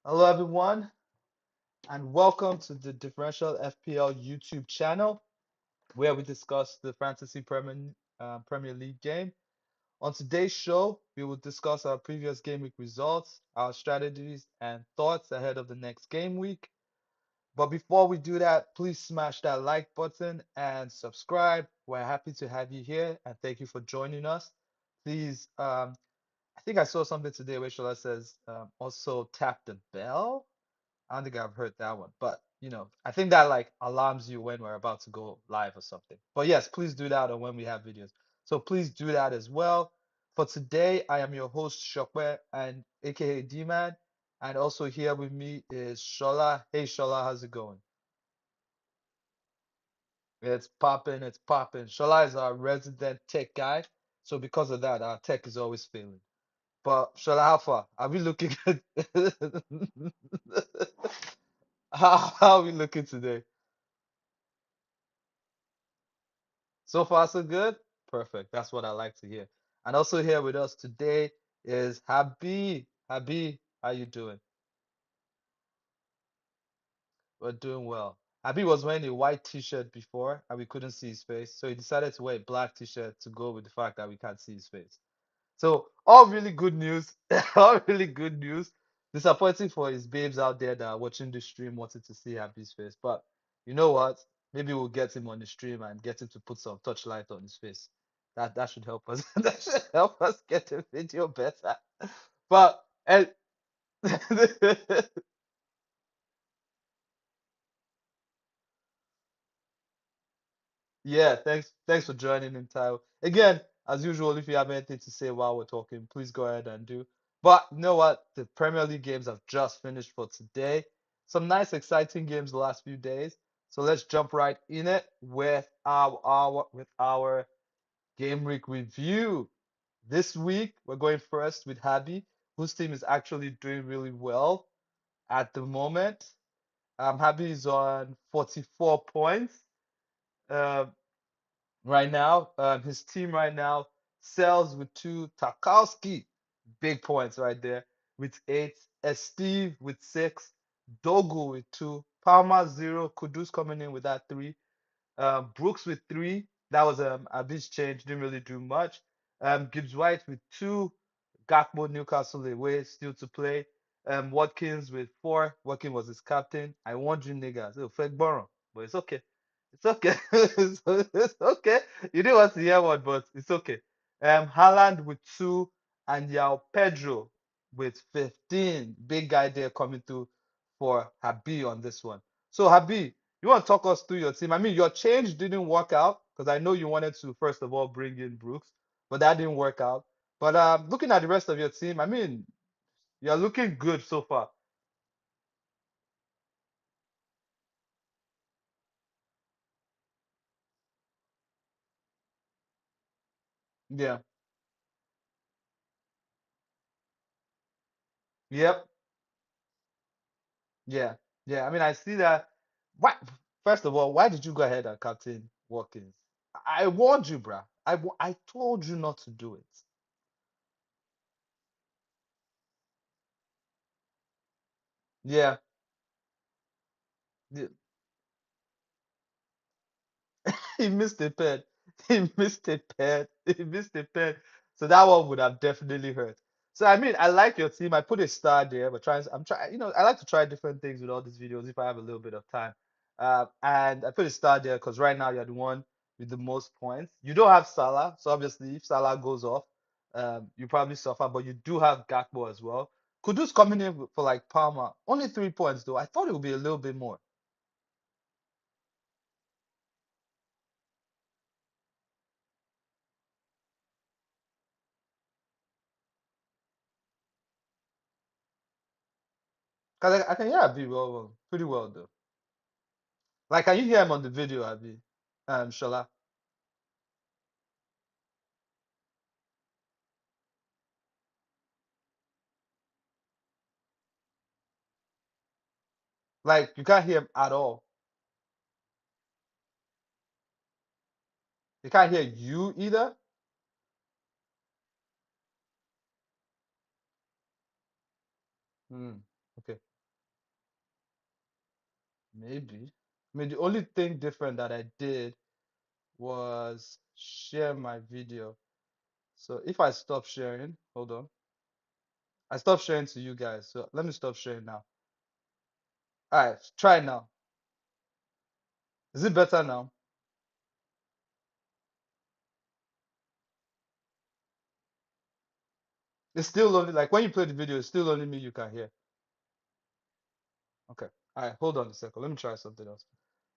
Hello, everyone, and welcome to the Differential FPL YouTube channel, where we discuss the Fantasy Premier League game. On today's show, we will discuss our previous game week results, our strategies, and thoughts ahead of the next game week. But before we do that, please smash that like button and subscribe. We're happy to have you here, and thank you for joining us. Please, I think I saw something today where Shola says also tap the bell. I don't think I've heard that one, but I think that like alarms you when we're about to go live or something. But yes, please do that or when we have videos. So please do that as well. For today, I am your host Shokwe and aka D-Man, and also here with me is Shola. Hey Shola, how's it going? It's popping, it's popping. Shola is our resident tech guy, so because of that, our tech is always failing. But Shola, how far? Are we looking good? How are we looking today? So far, so good? Perfect. That's what I like to hear. And also here with us today is Habi. Habi, how you doing? We're doing well. Habi was wearing a white t-shirt before and we couldn't see his face. So he decided to wear a black t-shirt to go with the fact that we can't see his face. So all really good news. All really good news. Disappointing for his babes out there that are watching the stream wanted to see Happy's face. But you know what? Maybe we'll get him on the stream and get him to put some touchlight on his face. That should help us. That should help us get the video better. But and yeah, thanks for joining in, Tao. Again, as usual, if you have anything to say while we're talking, please go ahead and do. But you know what? The Premier League games have just finished for today. Some nice, exciting games the last few days. So let's jump right in it with our game week review. This week, we're going first with Habi, whose team is actually doing really well at the moment. Habi is on 44 points. Um, right now. His team right now sells with two. Tarkowski, big points right there with eight. Steve with six. Dogu with two. Palmer zero. Kudus coming in with that three. Brooks with three. That was a big change. Didn't really do much. Gibbs White with two. Gakpo Newcastle away, still to play. Watkins with four. Watkins was his captain. I want you niggas. Oh, fake borrow, but it's okay. It's okay. It's okay. You didn't want to hear one, but it's okay. Haaland with two and Yao Pedro with 15. Big guy there coming through for Habi on this one. So Habi, you want to talk us through your team? I mean, your change didn't work out because I know you wanted to first of all bring in Brooks, but that didn't work out. But looking at the rest of your team, I mean, you're looking good so far. Yeah. Yep. Yeah. Yeah. I mean, I see that. Why? First of all, why did you go ahead and captain Watkins? I warned you, bruh. I told you not to do it. Yeah. Yeah. He missed a pen. He missed a pen. He missed a pen. So that one would have definitely hurt. So I mean, I like your team. I put a star there, but I'm trying. I like to try different things with all these videos if I have a little bit of time. And I put a star there because right now you're the one with the most points. You don't have Salah, so obviously if Salah goes off, you probably suffer. But you do have Gakpo as well. Kudus coming in for like Palmer, only 3 points though. I thought it would be a little bit more because I can hear Abi pretty well though. Like, can you hear him on the video, Abi? Shola. Like you can't hear him at all. You can't hear you either. Hmm. Okay. Maybe. I mean, the only thing different that I did was share my video. So if I stop sharing, hold on. I stopped sharing to you guys. So let me stop sharing now. All right, try now. Is it better now? It's still only like when you play the video, it's still only me you can hear. Okay. All right, hold on a second. Let me try something else.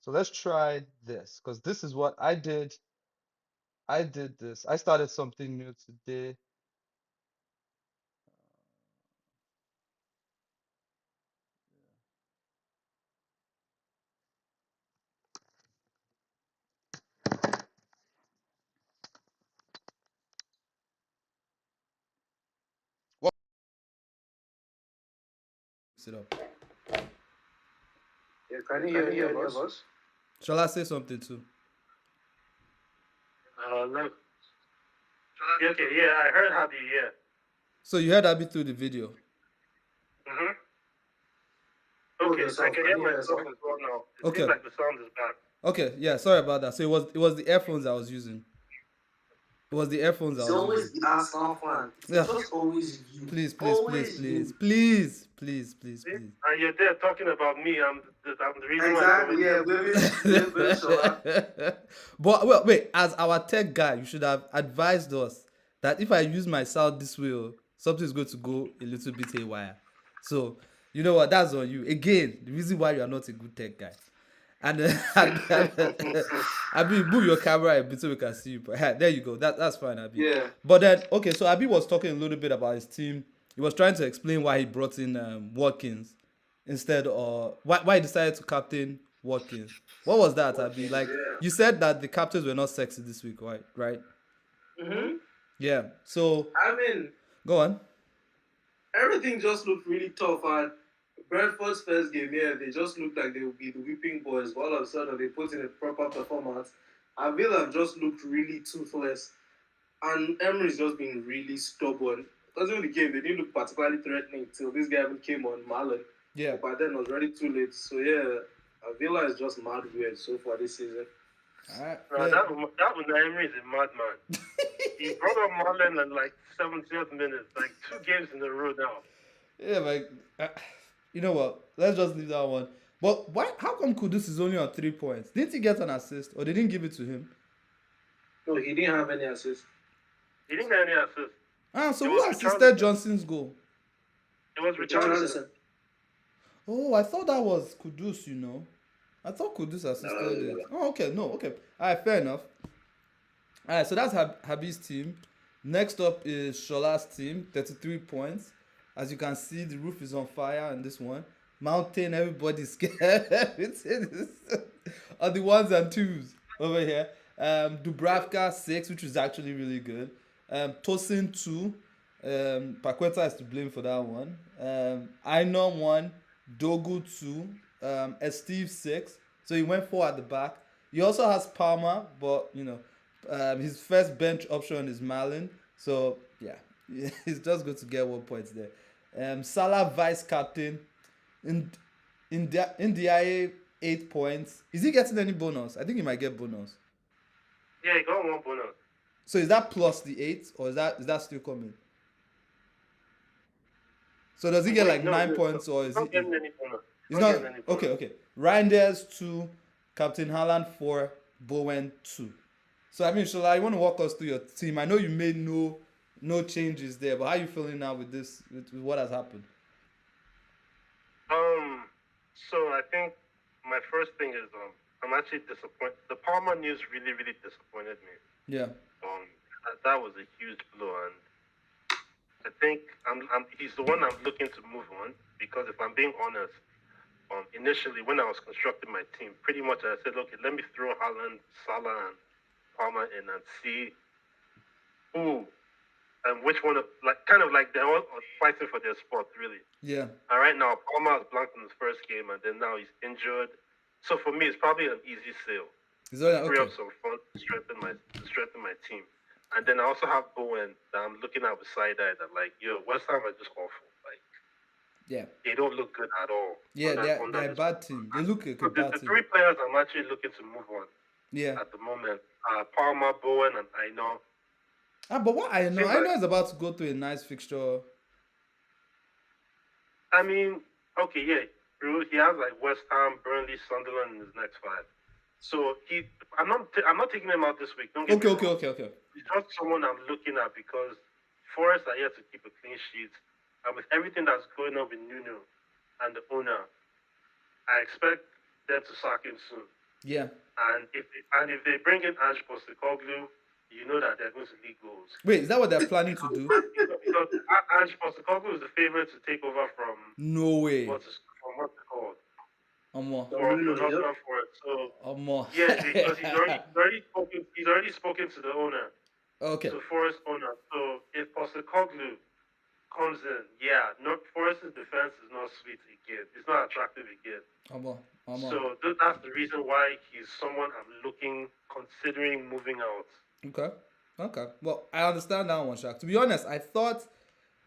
So let's try this because this is what I did. I did this. I started something new today. What? Sit up. Yeah, can you hear any of us? Shall I say something too? Look. Okay, yeah, I heard Happy, yeah. So you heard Abby through the video. Mm-hmm. Okay, I can hear myself as well now. It Okay. seems like the sound is back. Okay, yeah, sorry about that. So it was the earphones I was using. It was the earphones I It's was always using. the Arsenal fan. It's Yeah. just always you. Please, please, please, Always please, you. please, please, please, See? please. And you're there talking about me. I'm the reason why it's Exactly, always yeah, blame Shola. But well, wait, as our tech guy, you should have advised us that if I use my sound this way, something's going to go a little bit haywire. So, you know what? That's on you. Again, the reason why you are not a good tech guy. And, Abi, move your camera a bit so we can see you. There you go. That's fine, Abi. Yeah. But then, okay, so Abi was talking a little bit about his team. He was trying to explain why he brought in Watkins instead of why he decided to captain Watkins. What was that, Abi? Like Yeah. you said that the captains were not sexy this week, right? Right? Mm-hmm. Yeah. So I mean, go on. everything just looked really tough. And Brentford's first game, yeah, they just looked like they would be the whipping boys. But all of a sudden, they put in a proper performance. And Villa just looked really toothless. And Emery's just been really stubborn. Because in the game, they didn't look particularly threatening till this guy even came on, Marlon. Yeah. But by then, it was already too late. So, yeah, Villa is just mad weird so far this season. All right. No, that Emery is a madman. He brought up Marlon in like 70th minute, like 2 games in a row now. Yeah, like you know what? Let's just leave that one. But why? How come Kudus is only on 3 points? Didn't he get an assist, or they didn't give it to him? No, he didn't have any assists. He didn't get any assists. So It who was assisted Richarlison. Johnson's goal? It was Richarlison. Oh, I thought that was Kudus. I thought Kudus assisted it. Oh, okay, no, okay. All right, fair enough. All right, so that's Habib's team. Next up is Shola's team, 33 points. As you can see, the roof is on fire in this one. Mountain, everybody's scared. Everything is on the ones and twos over here. Dubravka 6, which is actually really good. Tosin 2. Paqueta is to blame for that one. Aino 1. Dogu 2. Steve 6. So he went 4 at the back. He also has Palmer, but his first bench option is Malin. So yeah, he's just going to get 1 point there. Salah vice captain. In the IA 8 points. Is he getting any bonus? I think he might get bonus. Yeah, he got 1 bonus. So is that plus the 8, or is that still coming? So does he get like 9 points, or is He's he? not getting any bonus. He's not. Okay. Reinders 2, Captain Haaland 4, Bowen 2. So I mean, Shola, you want to walk us through your team? I know you made no changes there, but how are you feeling now with this? With what has happened? So I think my first thing is I'm actually disappointed. The Palmer news really, really disappointed me. Yeah. That was a huge blow, and I think he's the one I'm looking to move on because if I'm being honest, initially when I was constructing my team, pretty much I said, okay, let me throw Haaland, Salah, and Palmer in and see who which one of like kind of like they're all fighting for their spot really. Yeah. And right now, Palmer has blanked in his first game, and then now he's injured. So for me, it's probably an easy sale Is to that free okay? up some funds to strengthen my team. And then I also have Bowen that I'm looking at with side eye that like, yo, West Ham are just awful. Like Yeah. they don't look good at all Yeah, they're under a this. bad team. They look like So a bad the team. three players I'm actually looking to move on Yeah. at the moment are Palmer, Bowen, and I know. Ah, but what Seems I like know is about to go through a nice fixture. I mean, okay, yeah, true. He has like West Ham, Burnley, Sunderland in his next five. So I'm not taking him out this week. Don't get me Okay, okay, wrong. okay, okay. He's just someone I'm looking at because Forest are yet to keep a clean sheet, and with everything that's going on with Nuno and the owner, I expect them to sack him soon. Yeah. And if they bring in Ange Postecoglou, you know that they're going to lead goals. Wait, is that what they're planning to do? Because Ange Postecoglou is the favorite to take over from No way. what's it called? Amo. From Nuno, yep. Nottingham Forest. So Amo. yeah, because he's already spoken to the owner, Okay. to Forest owner. So if Postecoglou comes in, yeah, not Forest's defense is not sweet again. It's not attractive again. Amo. Amo. So that's the reason why he's someone I'm considering moving out. Okay. Okay. Well, I understand that one, Shaq. To be honest, I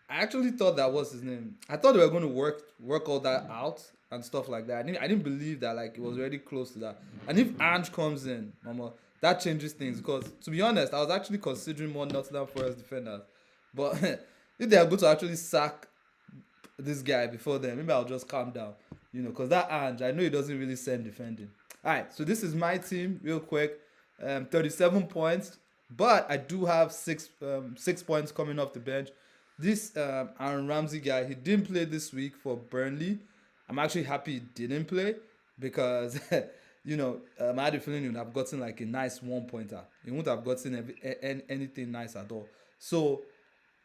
actually thought that was his name. I thought they were going to work all that out and stuff like that. I didn't believe that like it was already close to that. And if Ange comes in, mama, that changes things because to be honest, I was actually considering more Nottingham Forest defenders. But if they are going to actually sack this guy before then, maybe I'll just calm down. Because that Ange, I know he doesn't really send defending. All right, so this is my team, real quick. 37 points, but I do have 6 points coming off the bench. This Aaron Ramsey guy, he didn't play this week for Burnley. I'm actually happy he didn't play because, I had a feeling he would have gotten like a nice 1 pointer. He wouldn't have gotten anything nice at all. So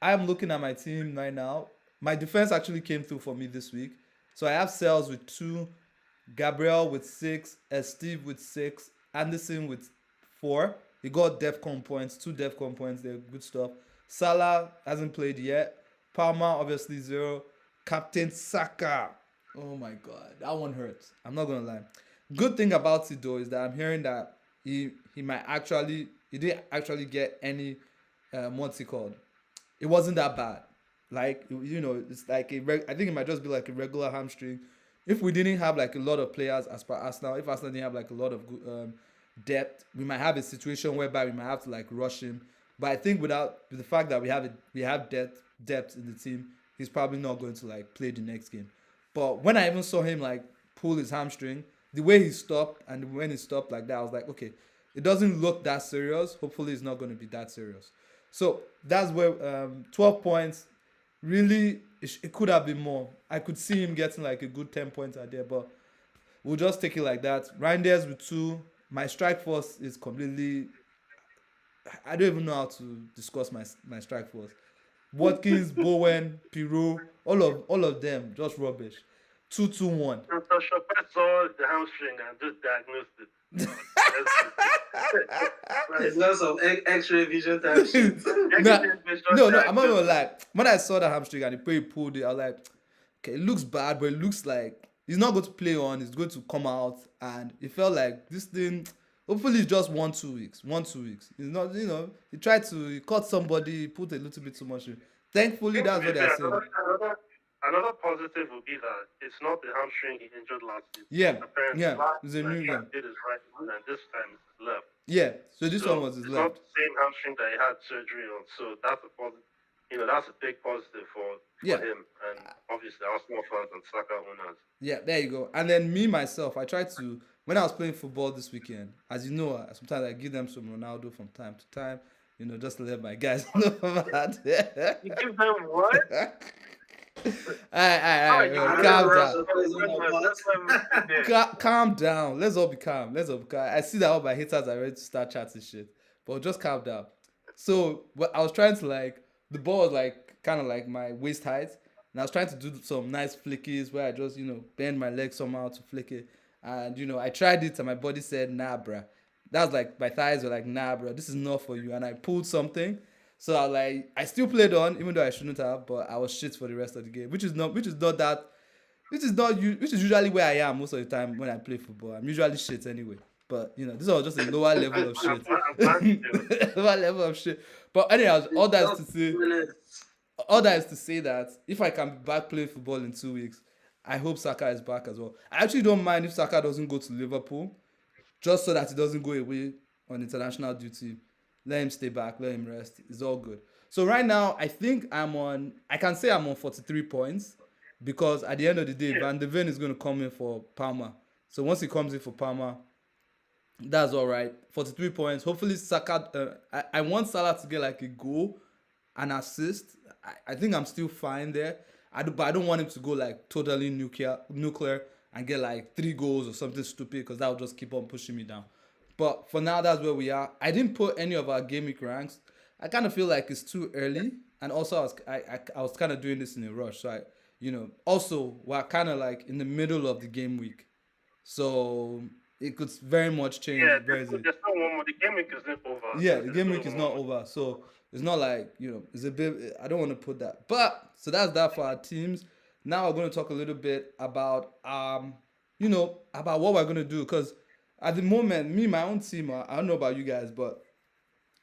I'm looking at my team right now. My defense actually came through for me this week. So I have Sales with 2, Gabriel with 6, Steve with 6, Anderson with 4. He got DEFCON points, 2 DEFCON points. They're good stuff. Salah hasn't played yet. Palmer obviously 0. Captain Saka. Oh my god, that one hurts. I'm not gonna lie. Good thing about it though is that I'm hearing that he didn't actually get any what's it called? It wasn't that bad. Like it's like I think it might just be like a regular hamstring. If we didn't have like a lot of players as per Arsenal, if Arsenal didn't have like a lot of good, depth, we might have a situation whereby we might have to like rush him. But I think with the fact that we have depth in the team, he's probably not going to like play the next game. But when I even saw him like pull his hamstring, the way he stopped and when he stopped like that, I was like, okay, it doesn't look that serious. Hopefully, it's not going to be that serious. So that's where 12 points. Really, it could have been more. I could see him getting like a good 10 points out there, but we'll just take it like that. Reinders with 2. My strike force is completely. I don't even know how to discuss my strike force. Watkins, Bowen, Pirou, all of them just rubbish. 2-2-1. So Chopin saw the hamstring and just diagnosed it. It's not some X-ray vision type shit. Nah, no, I'm not gonna lie. When I saw the hamstring and he pulled it, I was like, okay, it looks bad, but it looks like he's not going to play on. He's going to come out, and it felt like this thing. Hopefully, it's just 1-2 weeks. 1-2 weeks. He's not, he caught somebody, he put a little bit too much in. Thankfully, that's what they're saying. Another positive would be that it's not the hamstring he injured last season. Yeah, Apparently, yeah, last it's a new season one. he did his right one, and this time it's his left. Yeah, so this So one was his it's not left. the same hamstring that he had surgery on. So that's a positive. That's a big positive for Yeah. him, and obviously Arsenal fans and Saka owners. Yeah, there you go. And then me myself, I tried to when I was playing football this weekend. As you know, sometimes I give them some Ronaldo from time to time. Just to let my guys know about that. You give them what? Alright, calm down. Let's all be calm. I see that all my haters are ready to start chatting shit, but just calm down. So, I was trying to like the ball was like kind of like my waist height, and I was trying to do some nice flickies where I just bend my leg somehow to flick it, and I tried it and my body said nah, bruh. That was like my thighs were like nah, bruh. This is not for you, and I pulled something. So I still played on, even though I shouldn't have, but I was shit for the rest of the game, which is usually where I am most of the time when I play football. I'm usually shit anyway. But this was just a lower level of shit. I'm glad you do. Lower level of shit. But anyhow, Just minutes. all that is to say that if I can be back playing football in 2 weeks, I hope Saka is back as well. I actually don't mind if Saka doesn't go to Liverpool, just so that he doesn't go away on international duty. Let him stay back, let him rest. It's all good. So right now, I can say I'm on 43 points because at the end of the day, Yeah. Van de Ven is going to come in for Palmer. So once he comes in for Palmer, that's all right. 43 points. Hopefully, Saka. I want Salah to get like a goal, an assist. I think I'm still fine there. But I don't want him to go like totally nuclear and get like 3 goals or something stupid because that will just keep on pushing me down. But for now, that's where we are. I didn't put any of our game week ranks. I kind of feel like it's too early, and also I was kind of doing this in a rush. So also we're kind of like in the middle of the game week, so it could very much change Yeah, very easily. there's still one more. The game week isn't over. Yeah, the There's game still week is one not more. over, so it's not like it's a bit. I don't want to put that, but so that's that for our teams. Now we're going to talk a little bit about about what we're going to do because at the moment, me my own team, I don't know about you guys, but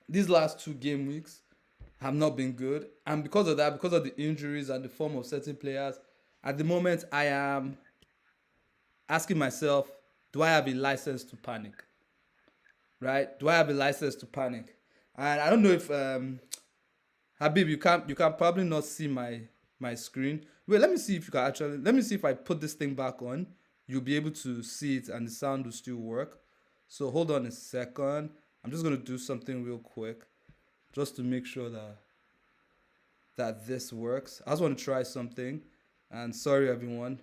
these last 2 game weeks have not been good, and because of that, because of the injuries and the form of certain players, at the moment I am asking myself, do I have a license to panic? Right? Do I have a license to panic? And I don't know if Habib, you can probably not see my screen. Wait, let me see if you can actually let me see if I put this thing back on. You'll be able to see it and the sound will still work. So hold on a second. I'm just gonna do something real quick just to make sure that this works. I just want to try something. And sorry everyone.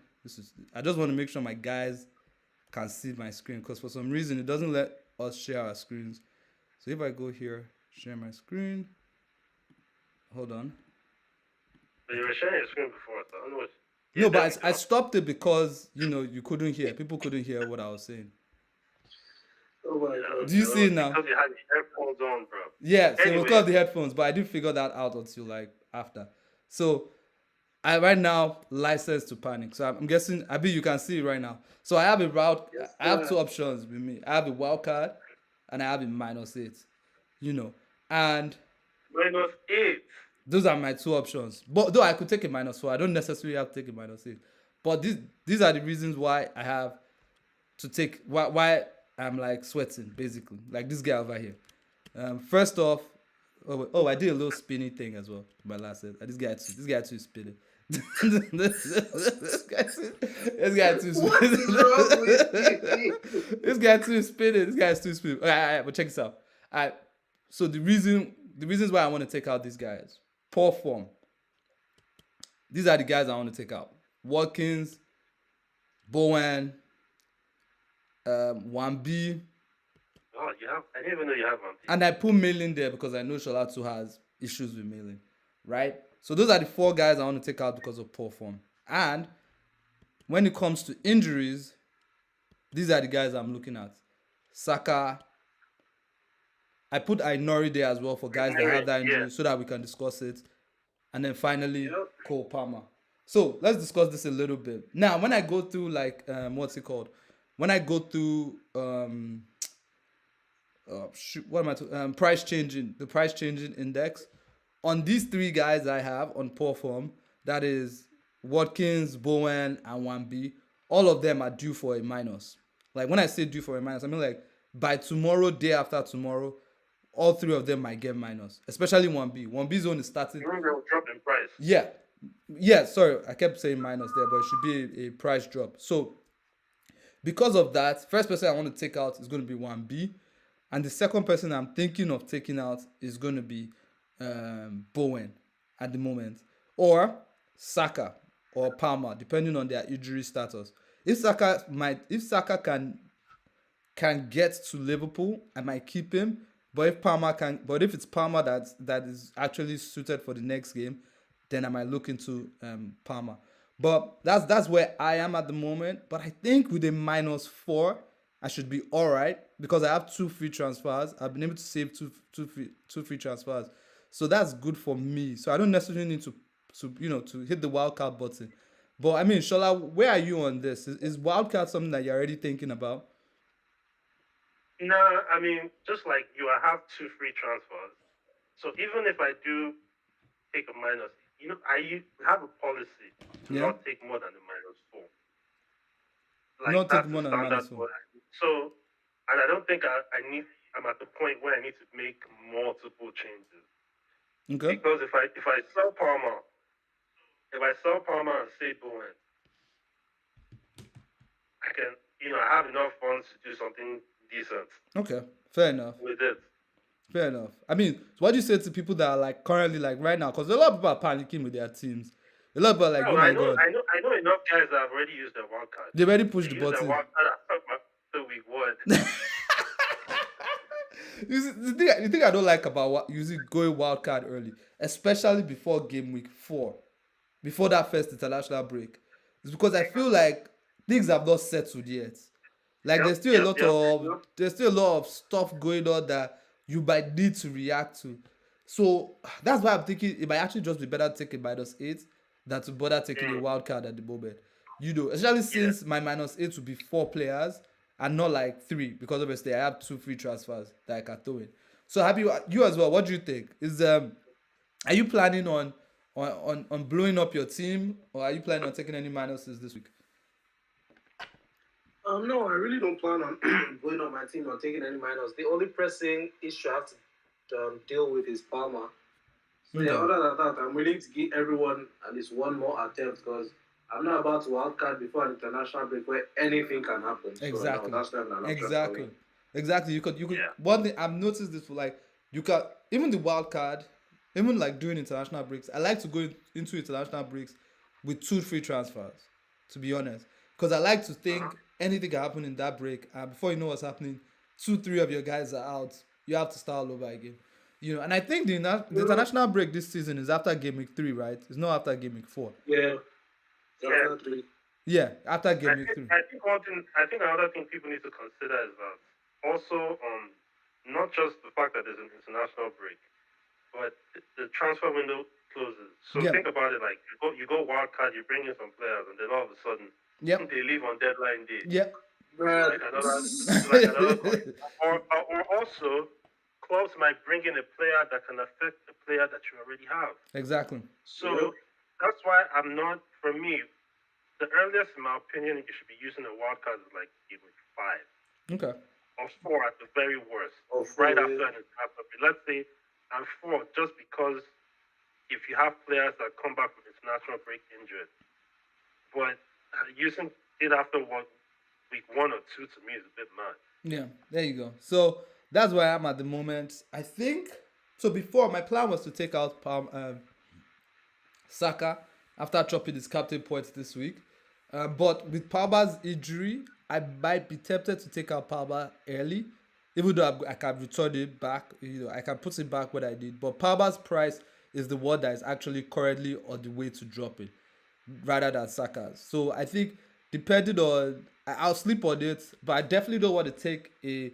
I just want to make sure my guys can see my screen because for some reason it doesn't let us share our screens. So if I go here, share my screen. Hold on. But you were sharing your screen before, so I don't know what. No, there but we I go. stopped it because you couldn't hear. People couldn't hear what I was saying. Oh my Yeah, god. Do you see it now? Because you had your headphones on, bro. Yeah, so it was Anyway, because of the headphones, but I didn't figure that out until like after. So I right now licensed to panic. So I'm guessing Abi, you can see it right now. So I have a route. Yes, I have sir. 2 options with me. I have a wild card, and I have a -8. And -8. those are my 2 options. But though I could take a -4, I don't necessarily have to take a -8. But these are the reasons why I have to take why I'm like sweating basically, like this guy over here. First off, I did a little spinny thing as well. My last set. This guy too is spinning. This guy too What spinning. is wrong with you? This guy too is spinning. This guy is too spinning. All right, but check this out. All right. So the reasons why I want to take out these guys, poor form. These are the guys I want to take out. Watkins, Bowen, 1B, Oh, you have. I didn't even know you have one. and I put Mailing there because I know Sholatu has issues with Mailing, right? So those are the 4 guys I want to take out because of poor form. And when it comes to injuries, these are the guys I'm looking at. Saka. I put Ainori there as well for guys that have that injury Yeah. so that we can discuss it. And then finally, Yep. Cole Palmer. So let's discuss this a little bit. Now, when I go through like what's it called? When I go through what am I the price changing index on these 3 guys I have on poor form, that is Watkins, Bowen, and 1B. All of them are due for a minus. Like when I say due for a minus, I mean like by tomorrow, day after tomorrow, all 3 of them might get minus. Especially 1B. 1B's zone is starting. You remember it will drop in price. Yeah. Sorry, I kept saying minus there, but it should be a price drop. So because of that, first person I want to take out is going to be 1B. And the second person I'm thinking of taking out is going to be Bowen at the moment. Or Saka or Palmer, depending on their injury status. If Saka can get to Liverpool, I might keep him. But if it's Palmer that is actually suited for the next game, then I might look into Palmer. But that's where I am at the moment. But I think with a -4, I should be all right because I have 2 free transfers. I've been able to save two free transfers. So that's good for me. So I don't necessarily need to hit the wildcard button. But I mean, Shola, where are you on this? Is wildcard something that you're already thinking about? No, I mean, just like you, I have two free transfers. So even if I do take a minus, have a policy to Yeah, not take more than a -4. Like not take that's the more than a standard minus four. for so, and I don't think I'm at the point where I need to make multiple changes Okay, because if I sell Palmer and say Bowen, I can I have enough funds to do something decent okay, fair enough. with it. Fair enough. I mean, so what do you say to people that are like currently like right now? Because a lot of people are panicking with their teams. A lot of people are like, No, oh my god, I know enough guys that have already used their wild card. they already They pushed the used their button. wild card after week one. You see, the thing I don't like about using going wild card early, especially before game week 4, before that first international break, is because I feel like things have not settled yet. Like Yep, yep, yep, yep. there's still a lot of stuff going on that you might need to react to. So that's why I'm thinking it might actually just be better to take a -8 than to bother taking a Mm, wild card at the moment. Especially yeah. since my -8 will be 4 players and not like 3, because obviously I have 2 free transfers that I can throw in. So have you as well? What do you think? Are you planning on blowing up your team, or are you planning on taking any minuses this week? No, I really don't plan on going on my team or taking any minors. The only pressing issue I have to deal with is Palmer. So yeah, Okay. other than that, I'm willing to give everyone at least one more attempt because I'm not about to wildcard before an international break where anything can happen. So no, Exactly. that's not an option for me. Exactly. Exactly. You could Yeah. one thing I've noticed this for like you can even the wild card, even like during international breaks. I like to go into international breaks with 2 free transfers, to be honest. Because I like to Uh-huh. think anything can happen in that break, and before you know what's happening, 2, 3 of your guys are out. You have to start all over again. And I think the Mm, international break this season is after game week 3, right? It's not after game week 4. yeah, Yeah. definitely. Yeah, after game week 3. I think another thing people need to consider is that also not just the fact that there's an international break, but the transfer window closes. So Yeah. think about it like you go wild card, you bring in some players, and then all of a sudden Yep. they leave on deadline day. Yep. Brad. Like another or also clubs might bring in a player that can affect the player that you already have. Exactly. So Yep. that's why I'm not for me, the earliest in my opinion you should be using a wild card is like game week 5 Okay. or 4 at the very worst. Oh, Right for after an international break. Let's say and 4 just because if you have players that come back from international break injured. But using it after week 1 or 2 to me is a bit mad. Yeah, there you go. So that's where I am at the moment. I think so. Before my plan was to take out Saka after chopping his captain points this week, but with Palmer's injury, I might be tempted to take out Palmer early, even though I can return it back. I can put it back what I did. But Palmer's price is the one that is actually currently on the way to dropping, rather than Saka's. So I think depending on, I'll sleep on it, but I definitely don't want to take a,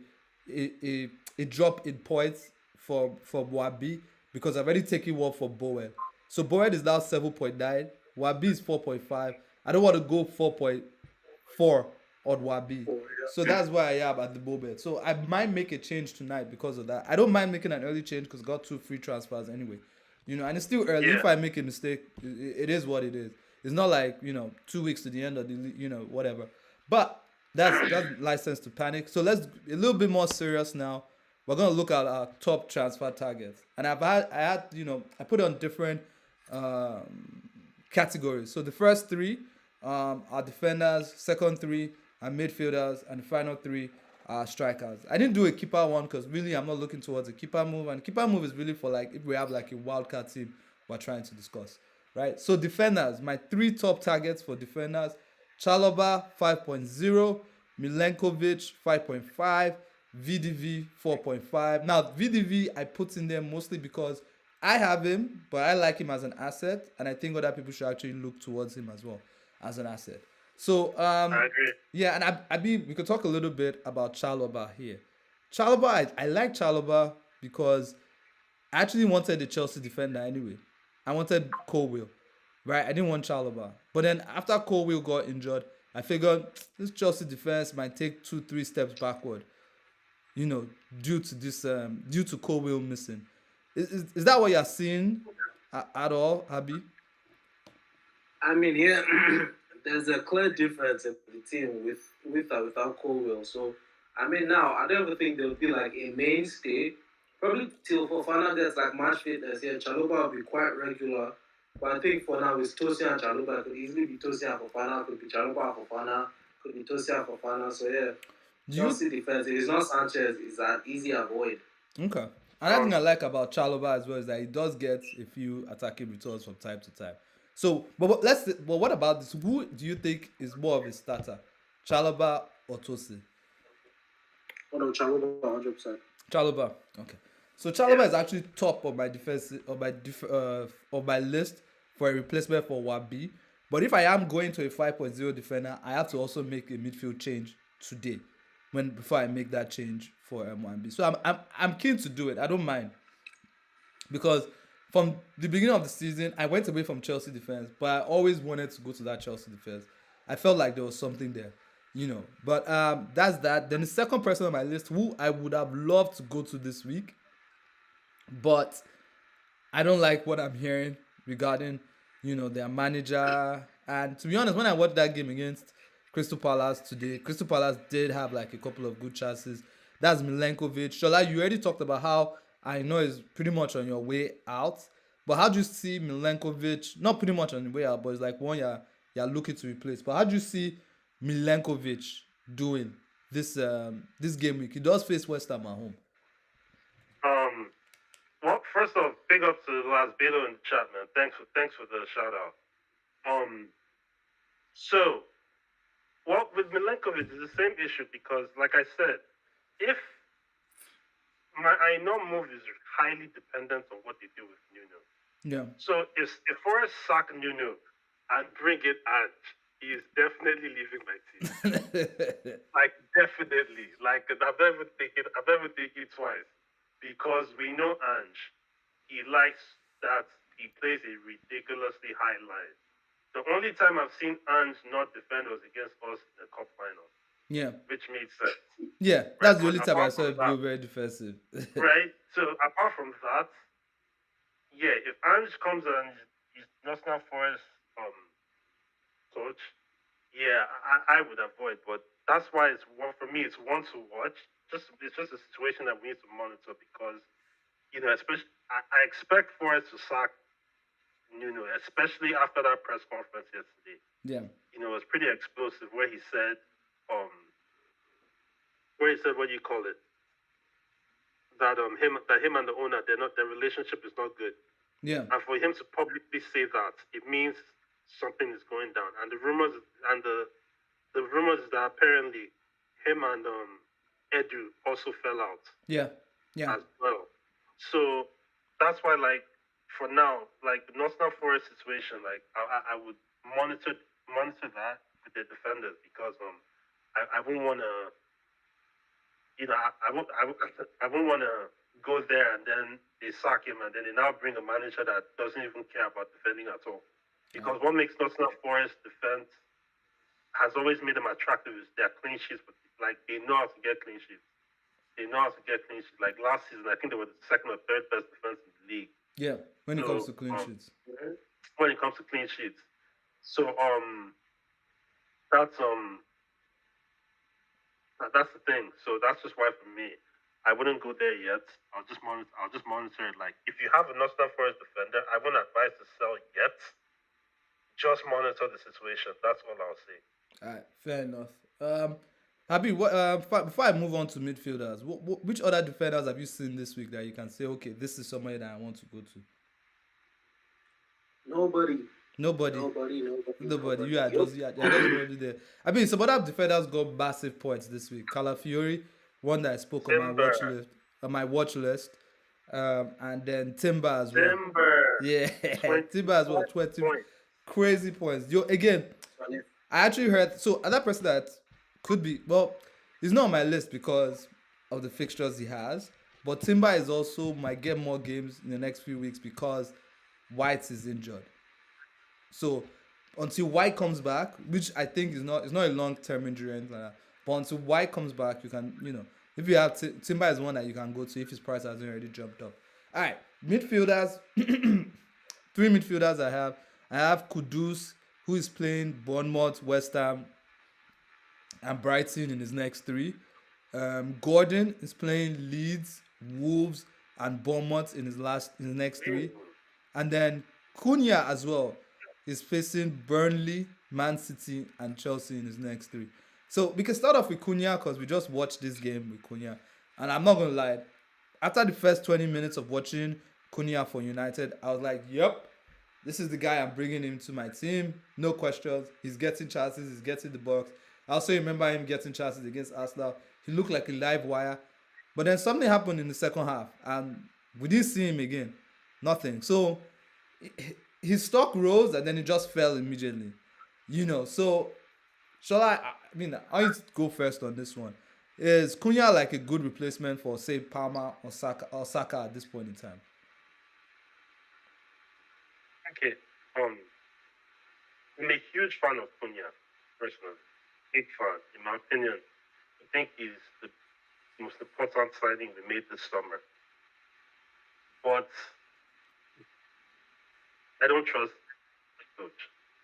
a drop in points from Wabi, because I've already taken one for Bowen. So Bowen is now 7.9, Wabi is 4.5. I don't want to go 4.4 on Wabi. for yeah. So that's where I am at the moment. So I might make a change tonight because of that. I don't mind making an early change because I got 2 free transfers anyway. And it's still early. Yeah. If I make a mistake, it is what it is. It's not like 2 weeks to the end of the whatever. But that's license to panic. So let's a little bit more serious now. We're gonna look at our top transfer targets, and I put on different categories. So the first 3 are defenders, second 3 are midfielders, and the final 3 are strikers. I didn't do a keeper one because really I'm not looking towards a keeper move, and keeper move is really for like if we have like a wildcard team we're trying to discuss, right? So defenders, my 3 top targets for defenders: Chalobah 5.0, Milenkovic 5.5, VDV 4.5. Now VDV I put in there mostly because I have him, but I like him as an asset, and I think other people should actually look towards him as well as an asset. So I agree. yeah, and we could talk a little bit about Chalobah here. Chalobah, I like Chalobah because I actually wanted the Chelsea defender anyway. I wanted Colwill, right? I didn't want Chalobah. But then after Colwill got injured, I figured this Chelsea defense might take 2, 3 steps backward. You know, due to Colwill missing. Is that what you're seeing at all, Abi? I mean, yeah, there's a clear difference in the team with or without Colwell. So, I mean, now I don't even think they'll be like a mainstay. Probably till Fofana gets like match fitness. Yeah, Chaluba will be quite regular. But I think for now, it's Tosi and Chaluba. It could easily be Tosi and Fofana. Could be Chaluba and Fofana. Could be Tosi and Fofana. So yeah, Do you Chelsea defense. If it's not Sanchez, it's an easy avoid. Okay. Another thing I like about Chalobah as well is that he does get a few attacking returns from time to time. So, but what about this? Who do you think is more of a starter, Chalobah or Tosi? Oh no, Chaluba, 100%. Chalobah. Okay. So Chalobah is actually top of my defense of my list for a replacement for Wabi. But if I am going to a 5.0 defender, I have to also make a midfield change today, before I make that change for Wabi. So I'm keen to do it. I don't mind because from the beginning of the season, I went away from Chelsea defense, but I always wanted to go to that Chelsea defense. I felt like there was something there, you know. But that's that. Then the second person on my list, who I would have loved to go to this week, but I don't like what I'm hearing regarding, their manager. And to be honest, when I watched that game against Crystal Palace today, Crystal Palace did have like a couple of good chances. That's Milenkovic. Shola, you already talked about how I know is pretty much on your way out. But how do you see Milenkovic? Not pretty much on the way out, but it's like one you're looking to replace. But how do you see Milenkovic doing this game week? He does face West Ham at home. Well, first off, big up to Las Beto in the chat, man. Thanks for the shout out. So, well, with Milenkovic, it's the same issue because, like I said, if I know move is highly dependent on what they do with Nuno. Yeah. So if Forrest sack Nuno and bring it Ange, he is definitely leaving my team. Like definitely. Like I've never taken it twice. Because we know Ange. He likes that he plays a ridiculously high line. The only time I've seen Ange not defend was against us in the cup final. Yeah. Which made sense. Yeah, that's the only time I saw him go very defensive. Right? So apart from that, yeah, if Ange comes and he's National Forest coach, yeah, I would avoid. But that's why it's one for me. It's one to watch. It's just a situation that we need to monitor because especially I expect Forest to sack Nuno, especially after that press conference yesterday. Yeah, it was pretty explosive where he said what do you call it? That him and the owner their relationship is not good. Yeah. And for him to publicly say that, it means something is going down. And the rumors is that apparently him and Edu also fell out. Yeah. Yeah. As well. So that's why, like, for now, like the Nottingham Forest situation, like I would monitor that with the defenders because I wouldn't want to, I wouldn't want to go there and then they sack him and then they now bring a manager that doesn't even care about defending at all. Because what makes Nottingham Forest defense has always made them attractive is their clean sheets, but like they know how to get clean sheets. Like last season, I think they were the second or third best defense in the league. Yeah, when it comes to clean sheets. When it comes to clean sheets. So that's the thing. So that's just why for me, I wouldn't go there yet. I'll just monitor it. Like if you have a Nottingham Forest defender, I wouldn't advise to sell yet. Just monitor the situation. That's all I'll say. All right, fair enough. Happy. Before I move on to midfielders, which other defenders have you seen this week that you can say, okay, this is somebody that I want to go to? Nobody. You are just already there. I mean, some other defenders got massive points this week. Calafiori, one that I spoke on my watch list. And then Timber as well. Yeah, Timber as well. 20 points. Crazy points. Again, I actually heard. So another person that could be, well, he's not on my list because of the fixtures he has. But Timber is also might get more games in the next few weeks because White is injured. So until White comes back, which I think is not, it's not a long term injury or anything like that. But until White comes back, you can, if you have Timber is one that you can go to if his price hasn't already jumped up. All right, midfielders, three midfielders I have. I have Kudus, who is playing Bournemouth, West Ham, and Brighton in his next three. Gordon is playing Leeds, Wolves, and Bournemouth in his next three. And then Cunha as well is facing Burnley, Man City, and Chelsea in his next three. So we can start off with Cunha because we just watched this game with Cunha. And I'm not gonna lie, after the first 20 minutes of watching Cunha for United, I was like, yep, this is the guy I'm bringing him to my team. No questions. He's getting chances. He's getting the box. I also remember him getting chances against Arsenal. He looked like a live wire. But then something happened in the second half, and we didn't see him again. Nothing. So his stock rose, and then it just fell immediately. So shall I mean, I need to go first on this one. Is Cunha like a good replacement for, say, Palmer or Saka at this point in time? Okay. I'm a huge fan of Cunha, personally. Big fan, in my opinion. I think he's the most important signing we made this summer. But I don't trust the coach.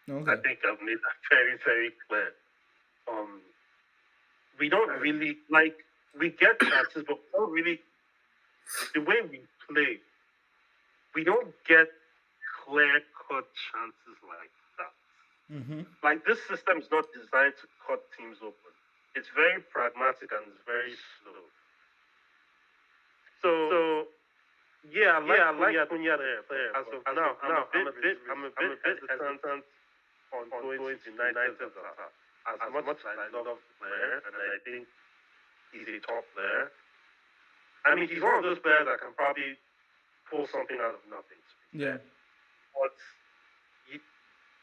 Okay. I think I've made that very, very clear. We don't really we get chances, but we don't really the way we play. We don't get clear-cut chances like that. Mm-hmm. Like this system is not designed to cut teams open. It's very pragmatic and it's very slow. So yeah, I like Cunha there. As of now, I'm a bit hesitant on going to United's attack. As much as I love the player and I think he's a top player. I mean, he's one of those players that can probably pull something out of nothing. Yeah. But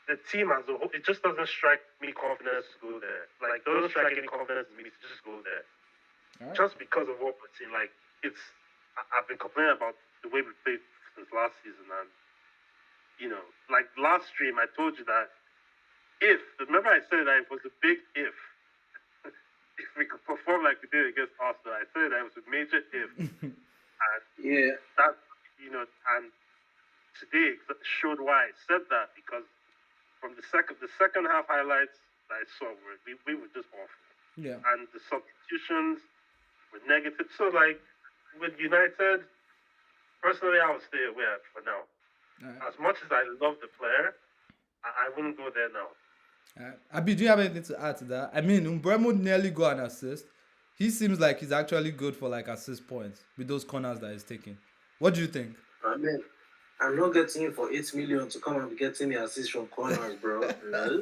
the team as a whole, it just doesn't strike me confidence to go there. Like, doesn't strike any confidence in me to just go there. All right. Just because of what we're seeing. Like, I've been complaining about the way we played since last season. And, like last stream, I told you that remember I said that it was a big if we could perform like we did against Arsenal. I said that it was a major if. And Yeah. that, and today showed why I said that, because from the second half highlights that I saw, we were just awful. Yeah. And the substitutions were negative. So, like, with United, personally, I would stay away for now. All right. As much as I love the player, I wouldn't go there now. All right. Abi, do you have anything to add to that? I mean, Umbremo nearly got an assist. He seems like he's actually good for like assist points with those corners that he's taking. What do you think? I mean, I'm not getting him for 8 million to come and be getting me assists from corners, bro. No.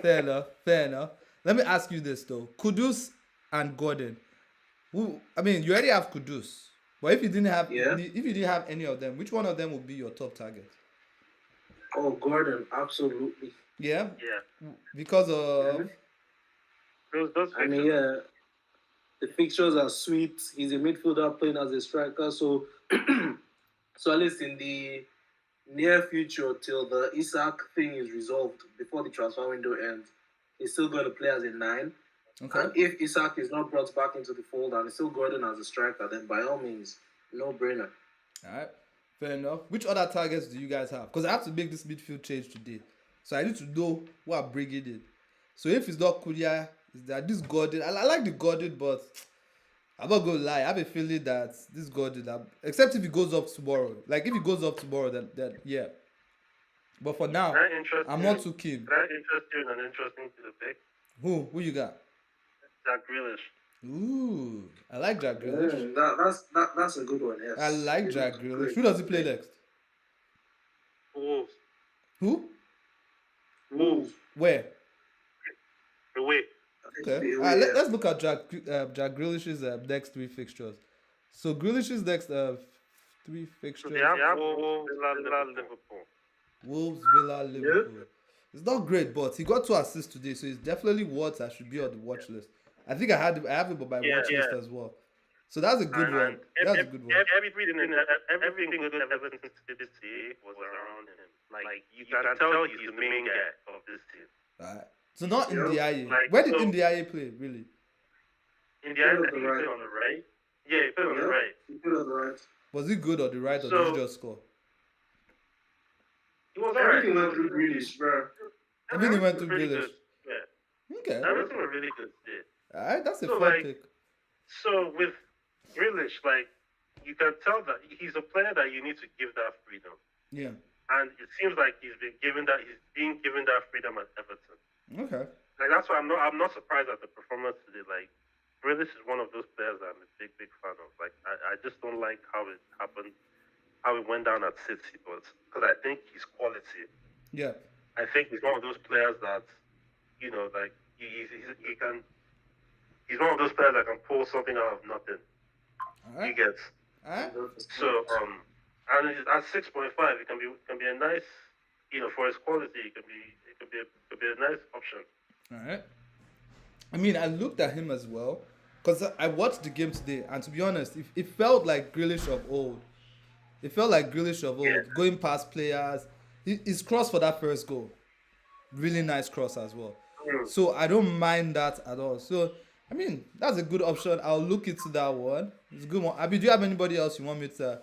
Fair enough. Fair enough. Let me ask you this though: Kudus and Gordon. You already have Kudus, but if you didn't have, any of them, which one of them would be your top target? Oh, Gordon, absolutely. Yeah, Yeah. because of Those I mean, yeah, the fixtures are sweet. He's a midfielder playing as a striker, so so at least in the near future, till the Isak thing is resolved before the transfer window ends, he's still going to play as a 9. okay. And if Isak is not brought back into the fold and it's still Gordon as a striker, then by all means, no brainer. All right, fair enough. Which other targets do you guys have? Because I have to make this midfield change today, so I need to know what I'm bringing in. So if it's not Kulia, is that this Gordon? I like the Gordon, but I'm not gonna lie. I have a feeling that this Gordon, except if he goes up tomorrow. Like if he goes up tomorrow, then yeah. But for now, Very interesting. I'm not too keen. Very interesting and interesting to the pick. Who you got? Jack Grealish. Ooh, I like Jack Grealish. That's a good one. Yes, I like He Jack looks Grealish. great. Who does he play next? Wolves. Who? Wolves. Where? Away. Okay. Yeah. Let's look at Jack Grealish's next three fixtures. So Grealish's next three So fixtures: they have Wolves, Villa, Liverpool. Wolves, Villa, Liverpool. It's not great, but he got 2 assists today, so it's definitely what I should be on the watch list. I think I have it on my watch list as well. So that's a good one. And That's a good one. everything good Everton did say was around him. Like you can tell he's the main guy of this team. Right. So not in Yep. the IA. Like Where did so India play really? in the Put end, on I the think he right. played on the right. Yeah, he played on the Yep. right. You put on the right. Was it good or the right, or did you So just score? he was alright. Everything went through Grealish, bro. Everything went was to really Grealish. good. Yeah, Okay. everything was really good today. Alright, that's a So fun like, pick. so with Grealish, like you can tell that he's a player that you need to give that freedom, Yeah. and it seems like he's being given that freedom at Everton. Okay. Like that's why I'm not surprised at the performance today. Like Grealish is one of those players that I'm a big fan of. Like I just don't like how it happened, how it went down at City, but because I think he's quality. Yeah. I think he's one of those players that like he can. He's one of those players that can pull something out of nothing. You Alright. get Alright. so and at 6.5, it can be a nice for his quality. It could be a nice option. Alright. I mean, I looked at him as well because I watched the game today, and to be honest, it felt like Grealish of old. It felt like Grealish of old, Yeah. going past players. His cross for that first goal, really nice cross as well. Mm. So I don't mind that at all. So I mean, that's a good option. I'll look into that one. It's a good one. Abi, do you have anybody else you want me to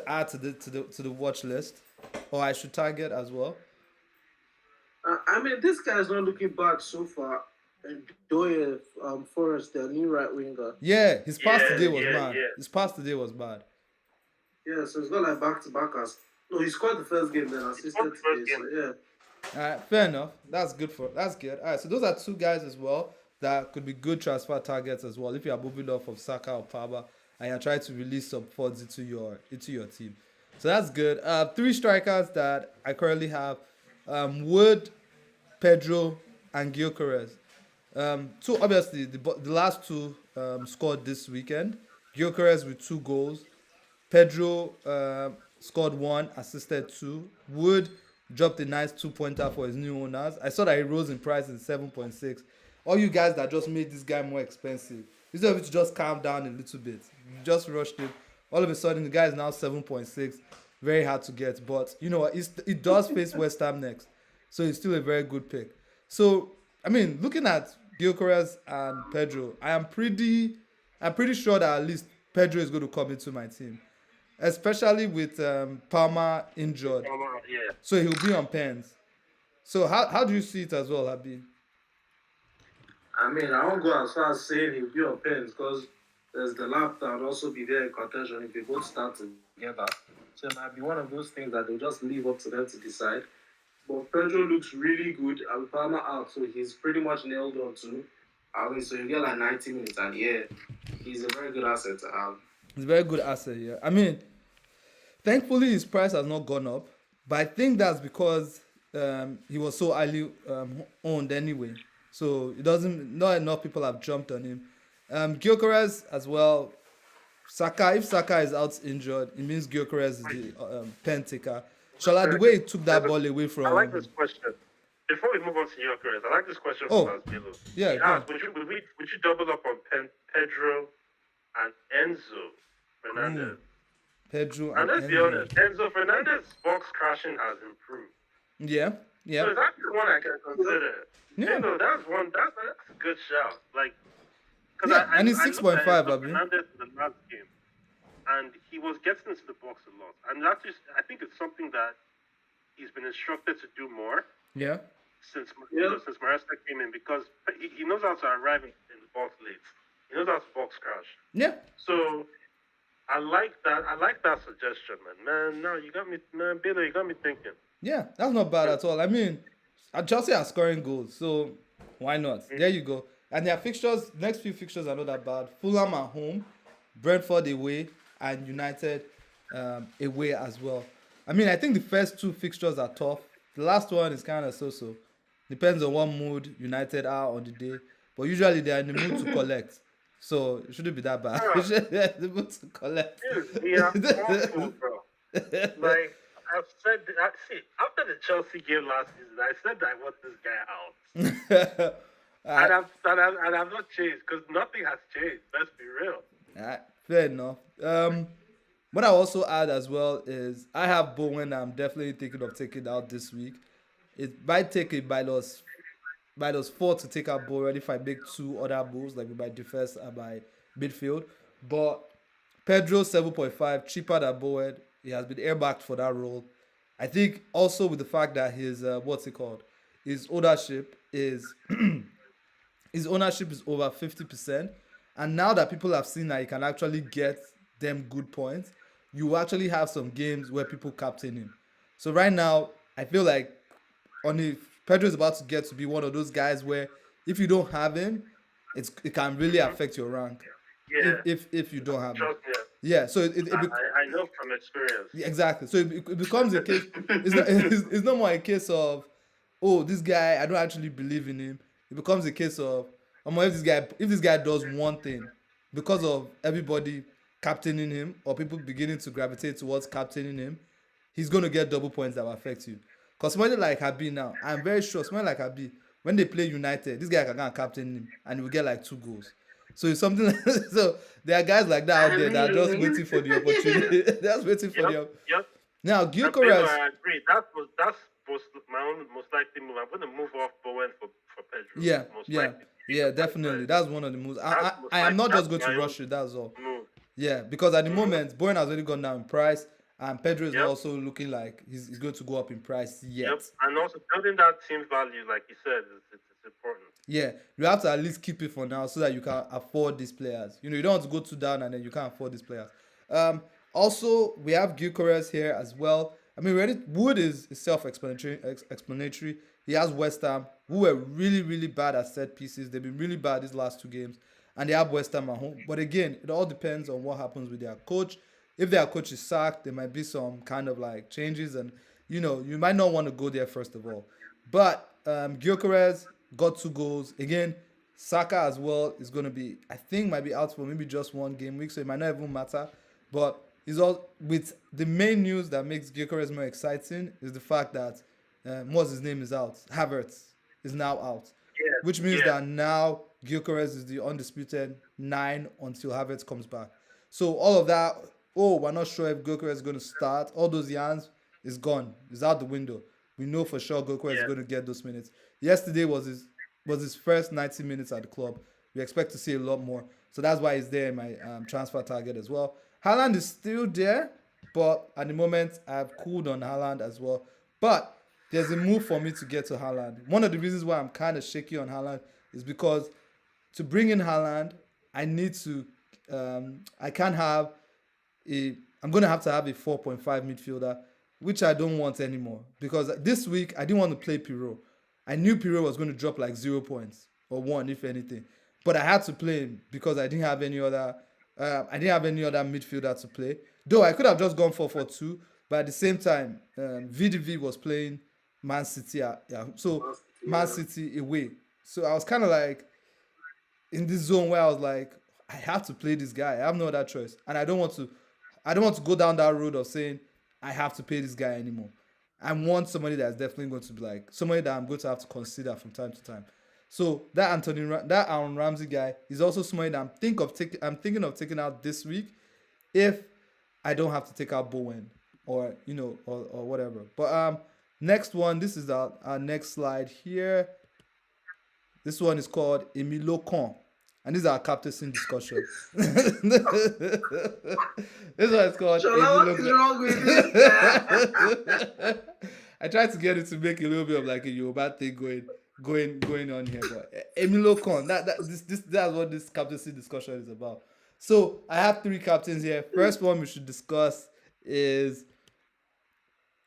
add to the watch list, or I should target as well? I mean, this guy's not looking bad so far. And Doyle, Forrest, their new right winger. Yeah, his pass Yeah, today was yeah, bad. yeah. His pass today was bad. Yeah, so he's got like back to back as. No, he scored the first game, then assisted scored the first today. So game. yeah. All right, fair enough. That's good. All right, so those are two guys as well that could be good transfer targets as well. If you are moving off of Saka or Paba and you're trying to release some funds into your team, so that's good. Three strikers that I currently have: Wood, Pedro, and Gyökeres. Two obviously the last two scored this weekend. Gyökeres with 2 goals. Pedro scored one, assisted two. Wood dropped a nice 2 pointer for his new owners. I saw that he rose in price in 7.6. All you guys that just made this guy more expensive, instead of it to just calm down a little bit, you just rushed it. All of a sudden, the guy is now 7.6. Very hard to get, but you know what? It does face West Ham next, so it's still a very good pick. So I mean, looking at Gyökeres and Pedro, I'm pretty sure that at least Pedro is going to come into my team, especially with Palmer injured. Yeah. So he'll be on pens. So how do you see it as well, Abi? I mean, I won't go as far as saying he'll be on pens because there's the lap that will also be there in contention if they both start together. So it might be one of those things that they'll just leave up to them to decide. But Pedro looks really good and Palmer out, so he's pretty much nailed on too. I mean, so you get like 90 minutes, and yeah, he's a very good asset to have. It's a very good asset, yeah. I mean, thankfully his price has not gone up, but I think that's because he was so highly owned anyway. So it doesn't. Not enough people have jumped on him. Gyökeres as well. Saka, if Saka is out injured, it means Gyökeres is the pen taker. Shala, the way he took that ball away I like from. this question. Before we move on to Gyökeres, I like this question Oh, from Asbilo. yeah, He go on. asked, would you double up on Pedro and Enzo Fernandez? Pedro And and let's be Enzo. honest, Enzo Fernandez's box crashing has improved. Yeah, So yeah, is that the one I can consider? Yeah. You know, that's a good shout. Like, because Yeah, and he's I looked 6.5, at Enzo Abi. Fernandez in the last game, and he was getting into the box a lot. And that's just, I think it's something that he's been instructed to do more yeah. since Yeah. since Maresca came in, because he knows how to arrive in the box late. He knows how to box crash. Yeah. So I like that. I like that suggestion, man. Man, no, you got me, man, Billy, you got me thinking. Yeah, that's not bad at all. I mean, Chelsea are scoring goals, so why not? There you go. And their fixtures, next few fixtures are not that bad. Fulham at home, Brentford away, and United away as well. I mean, I think the first two fixtures are tough. The last one is kind of so-so. Depends on what mood United are on the day. But usually they are in the mood to collect. So it shouldn't be that bad. Yeah. They should be in the mood to collect. Dude, we are awful, bro. Like, I've said, see, after the Chelsea game last season, I said that I want this guy out. And I've not changed, because nothing has changed. Let's be real. Alright, Fair enough. What I also add as well is I have Bowen. I'm definitely thinking of taking out this week. It might take a minus four to take out Bowen if I make two other moves like with my defense and my midfield. But Pedro 7.5 cheaper than Bowen. He has been earmarked for that role. I think also with the fact that his what's it called, his ownership is his ownership is over 50%. And now that people have seen that he can actually get them good points, you actually have some games where people captain him. So right now, I feel like on if Pedro is about to get to be one of those guys where if you don't have him, it can really Hmm. affect your rank. Yeah, If you don't have him. trust me. Yeah, so I know from experience. yeah, exactly. So it becomes a case. It's not. It's not more a case of, oh, this guy. I don't actually believe in him. It becomes a case of, if this guy does one thing, because of everybody captaining him or people beginning to gravitate towards captaining him, he's gonna get double points that will affect you. Cause somebody like Habi now, I'm very sure somebody like Habi, when they play United, this guy can go and captain him and he will get like 2 goals. So it's something like so there are guys like that out I there that are just mean, waiting for the opportunity. They're just waiting for Yep, the yep. now And Pedro, Gyökeres. I agree. That's my own most likely move. I'm going to move off Bowen for Pedro. Yeah, Most yeah, likely. yeah, definitely. That's one of the moves. That's most I am likely. not just That's going to my own rush it. That's all. move. Yeah, because at the Hmm. moment, Bowen has already gone down in price, and Pedro is not Yep, also looking like he's going to go up in price yep. yet. And also building that team value, like you said, it's important. Yeah, you have to at least keep it for now so that you can afford these players. You don't want to go too down and then you can't afford these players. Um, Also, we have Gyökeres here as well. I mean, already Wood is self-explanatory. Explanatory. He has West Ham, who were really really bad at set pieces. They've been really bad these last 2 games, and they have West Ham at home. But again, it all depends on what happens with their coach. If their coach is sacked, there might be some kind of like changes, and you might not want to go there first of all. But Gyökeres got 2 goals again. Saka as well is going to be, I think, might be out for maybe just one game week, so it might not even matter. But he's all with the main news that makes Gyökeres more exciting is the fact that what's his name is out. Havertz is now out, Yeah, which means yeah, that now Gyökeres is the undisputed nine until Havertz comes back. So all of that, oh, we're not sure if Gyökeres is going to start. All those yarns is gone. It's out the window. We know for sure Gyökeres is yeah, going to get those minutes. Yesterday was his first 90 minutes at the club. We expect to see a lot more. So that's why he's there in my transfer target as well. Haaland is still there, but at the moment I've cooled on Haaland as well. But there's a move for me to get to Haaland. One of the reasons why I'm kind of shaky on Haaland is because to bring in Haaland, I need to. I can't have a. I'm gonna have to have a 4.5 midfielder, which I don't want anymore because this week I didn't want to play Pirro. I knew Pirro was going to drop like 0 points or one, if anything, but I had to play him because I didn't have any other. I didn't have any other midfielder to play. Though I could have just gone 4-4-2, but at the same time, VDV was playing Man City. Yeah, so Man yeah. City away. So I was kind of like in this zone where I was like, I have to play this guy. I have no other choice, and I don't want to go down that road of saying I have to pay this guy anymore. I want somebody that's definitely going to be like somebody that I'm going to have to consider from time to time. So that Aaron Ramsey guy is also somebody that I'm thinking of taking out this week if I don't have to take out Bowen or whatever. But next one, this is our next slide here. This one is called Emilio Con. And this is our captaincy discussion. This one is called Shola, what Emilio is Con. wrong with this guy? I tried to get it to make a little bit of like a Yoruba thing going on here, but Emilio Con. That's what this captaincy discussion is about. So I have 3 captains here. First one we should discuss is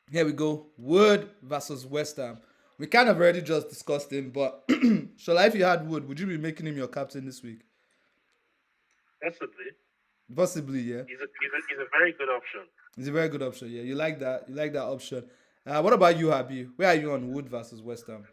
here we go. Wood versus West Ham. We kind of already just discussed him, but Shola, if you had Wood, would you be making him your captain this week? possibly. Possibly, yeah. He's a very good option. It's a very good option. Yeah, you like that. You like that option. What about you, Habi? Where are you on Wood versus West Ham?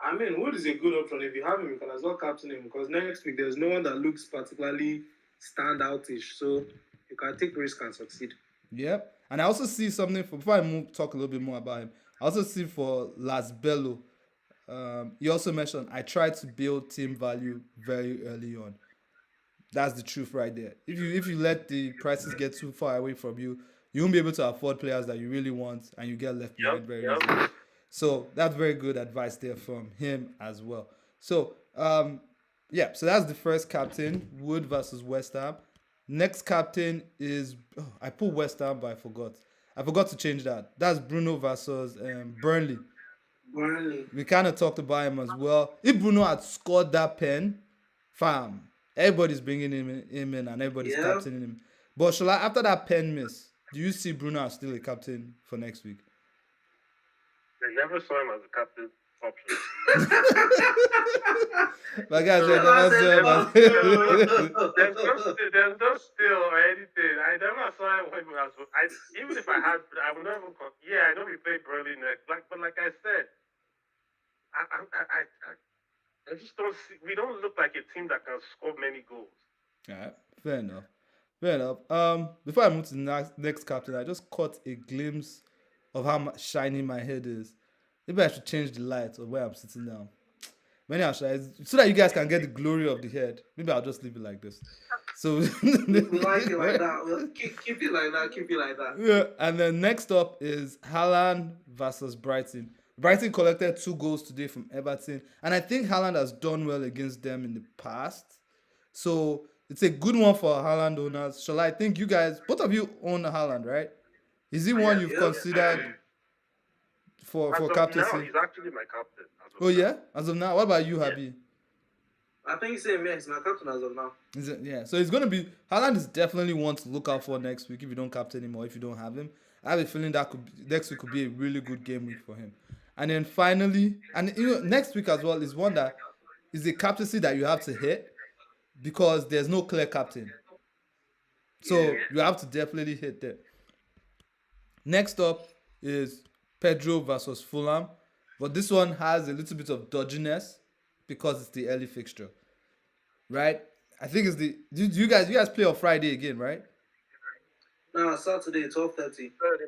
I mean, Wood is a good option. If you have him, you can as well captain him because next week there's no one that looks particularly standoutish. So you can take risk and succeed. Yep. And I also see something for before I talk a little bit more about him. I also see for Las Bello. He also mentioned I tried to build team value very early on. That's the truth right there. If you let the prices get too far away from you, you won't be able to afford players that you really want, and you get left Yep, behind very easily. yep. So that's very good advice there from him as well. So yeah, so that's the first captain, Wood versus West Ham. Next captain is I put West Ham, but I forgot. I forgot to change that. That's Bruno versus Burnley. Burnley. We kind of talked about him as well. If Bruno had scored that pen, fam, everybody's bringing him in and everybody's Yeah. captaining him. But shall I, after that pen miss, do you see Bruno as still a captain for next week? They never saw him as a captain option. My guys, So, I never I said, saw him fuck there's no still or anything. I never saw him as even if I had, I would never. Yeah, I know we played Burnley next, but like I said, I just don't see. We don't look like a team that can score many goals. All right, fair enough. Fair enough. Before I move to the next captain, I just caught a glimpse of how shiny my head is. Maybe I should change the light of where I'm sitting down. Many are shy, so that you guys can get the glory of the head. Maybe I'll just leave it like this. So We like it like that. Well, keep it like that. Keep it like that. yeah, and then next up is Haaland versus Brighton. Brighton collected 2 goals today from Everton, and I think Haaland has done well against them in the past. So it's a good one for Haaland owners. Shall I think you guys, both of you own Haaland, right? Is he one you've Yep. considered for As for of now, captaincy? he's actually my captain. As of Oh now. yeah, as of now. What about you, Yeah. Habi? I think same. Yeah, he's my captain as of now. Is it, yeah, so it's gonna be Haaland is definitely one to look out for next week if you don't captain him or if you don't have him. I have a feeling that next week could be a really good game week for him. And then finally, and next week as well is one that is a captaincy that you have to hit because there's no clear captain. So you have to definitely hit that. Next up is Pedro versus Fulham, but this one has a little bit of dodginess because it's the early fixture, right? I think it's the. Do you guys play on Friday again, right? Nah, Saturday, 12:30. Saturday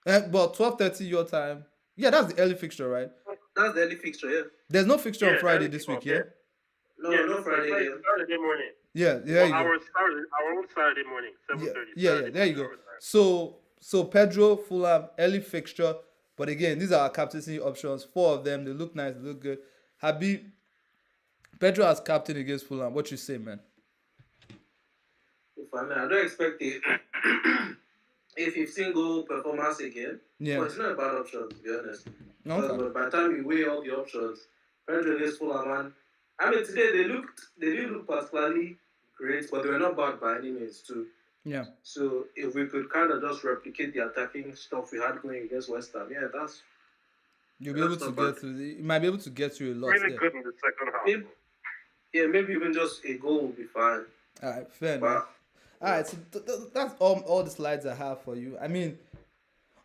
morning. Well, 12:30 your time. Yeah, that's the early fixture, right? That's the early fixture. Yeah. There's no fixture on Yeah, Friday early this kickoff. week, yeah. No, Yeah, no Friday. Friday, Yeah. Saturday morning. Yeah, there Well, you go. our own Saturday morning, Yeah, 7:30. yeah, there you go. So Pedro, Fulham, early fixture. But again, these are our captaincy options. 4 of them. They look nice. They look good. Habib, Pedro as captain against Fulham. What you say, man? If I don't expect a 15 goal performance again. Yeah. But it's not a bad option, to be honest. Okay. But by the time you weigh all the options, Pedro against Fulham, man. I mean, today they didn't look particularly great, but they were not bad by any means too. Yeah. So if we could kind of just replicate the attacking stuff we had going against West Ham, yeah, You'll be able that's to not get bad. through. You might be able to get through a lot Really there. good in the second half. Maybe even just a goal would be fine. All right, fair But enough. All right, so that's all the slides I have for you. I mean,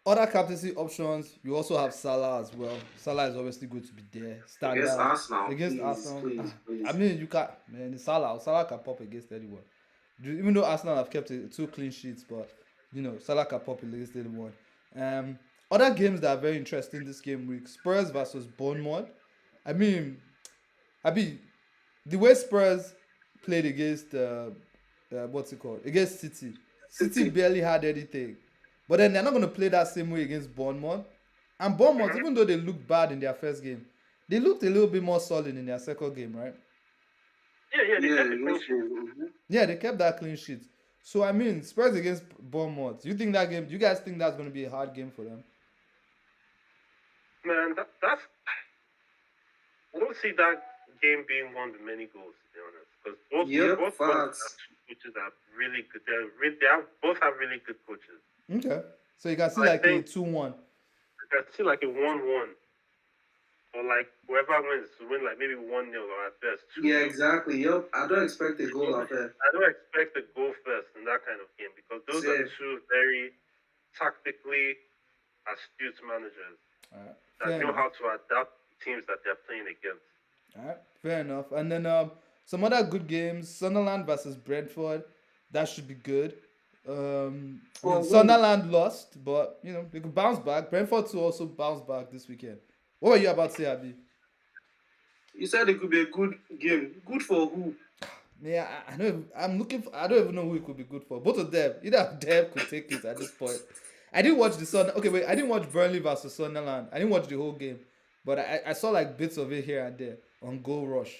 other captaincy options, you also have Salah as well. Salah is obviously good to be there. Stand against out. Arsenal, Against please, Arsenal. please. I mean, you can't, man. Salah can pop against anyone. Even though Arsenal have kept 2 clean sheets, but Salah can pop against anyone. Other games that are very interesting this game week: Spurs versus Bournemouth. I mean, the way Spurs played against what's it called? Against City. City barely had anything. But then they're not going to play that same way against Bournemouth. And Bournemouth, even though they looked bad in their first game, they looked a little bit more solid in their second game, right? Yeah, they Yeah, kept the clean sheet. Yeah, they kept that clean sheet. So, I mean, Spurs against Bournemouth. Do you guys think that's going to be a hard game for them? Man, that's. I don't see that game being one with many goals, to be honest. Because both facts. coaches are really good. Both have really good coaches. Okay. So you can see I like a think- 2-1. I see like a 1-1. Or like whoever wins to win like maybe 1-0 or at best 2-0. Yeah, exactly. Yep. I don't expect a goal out there. I don't expect a goal first in that kind of game because those are Same. two very tactically astute managers All right. that Fair know enough. how to adapt teams that they're playing against. All right, fair enough. And then some other good games: Sunderland versus Brentford. That should be good. Sunderland lost, but they could bounce back. Brentford too also bounce back this weekend. What were you about to say, Abi? You said it could be a good game. Good for who? Yeah, I know. I'm looking for. I don't even know who it could be good for. Both of them. Either of them could take it at this point. I didn't watch the Sun. Okay, wait. I didn't watch Burnley versus Sunderland. I didn't watch the whole game, but I saw like bits of it here and there on Goal Rush.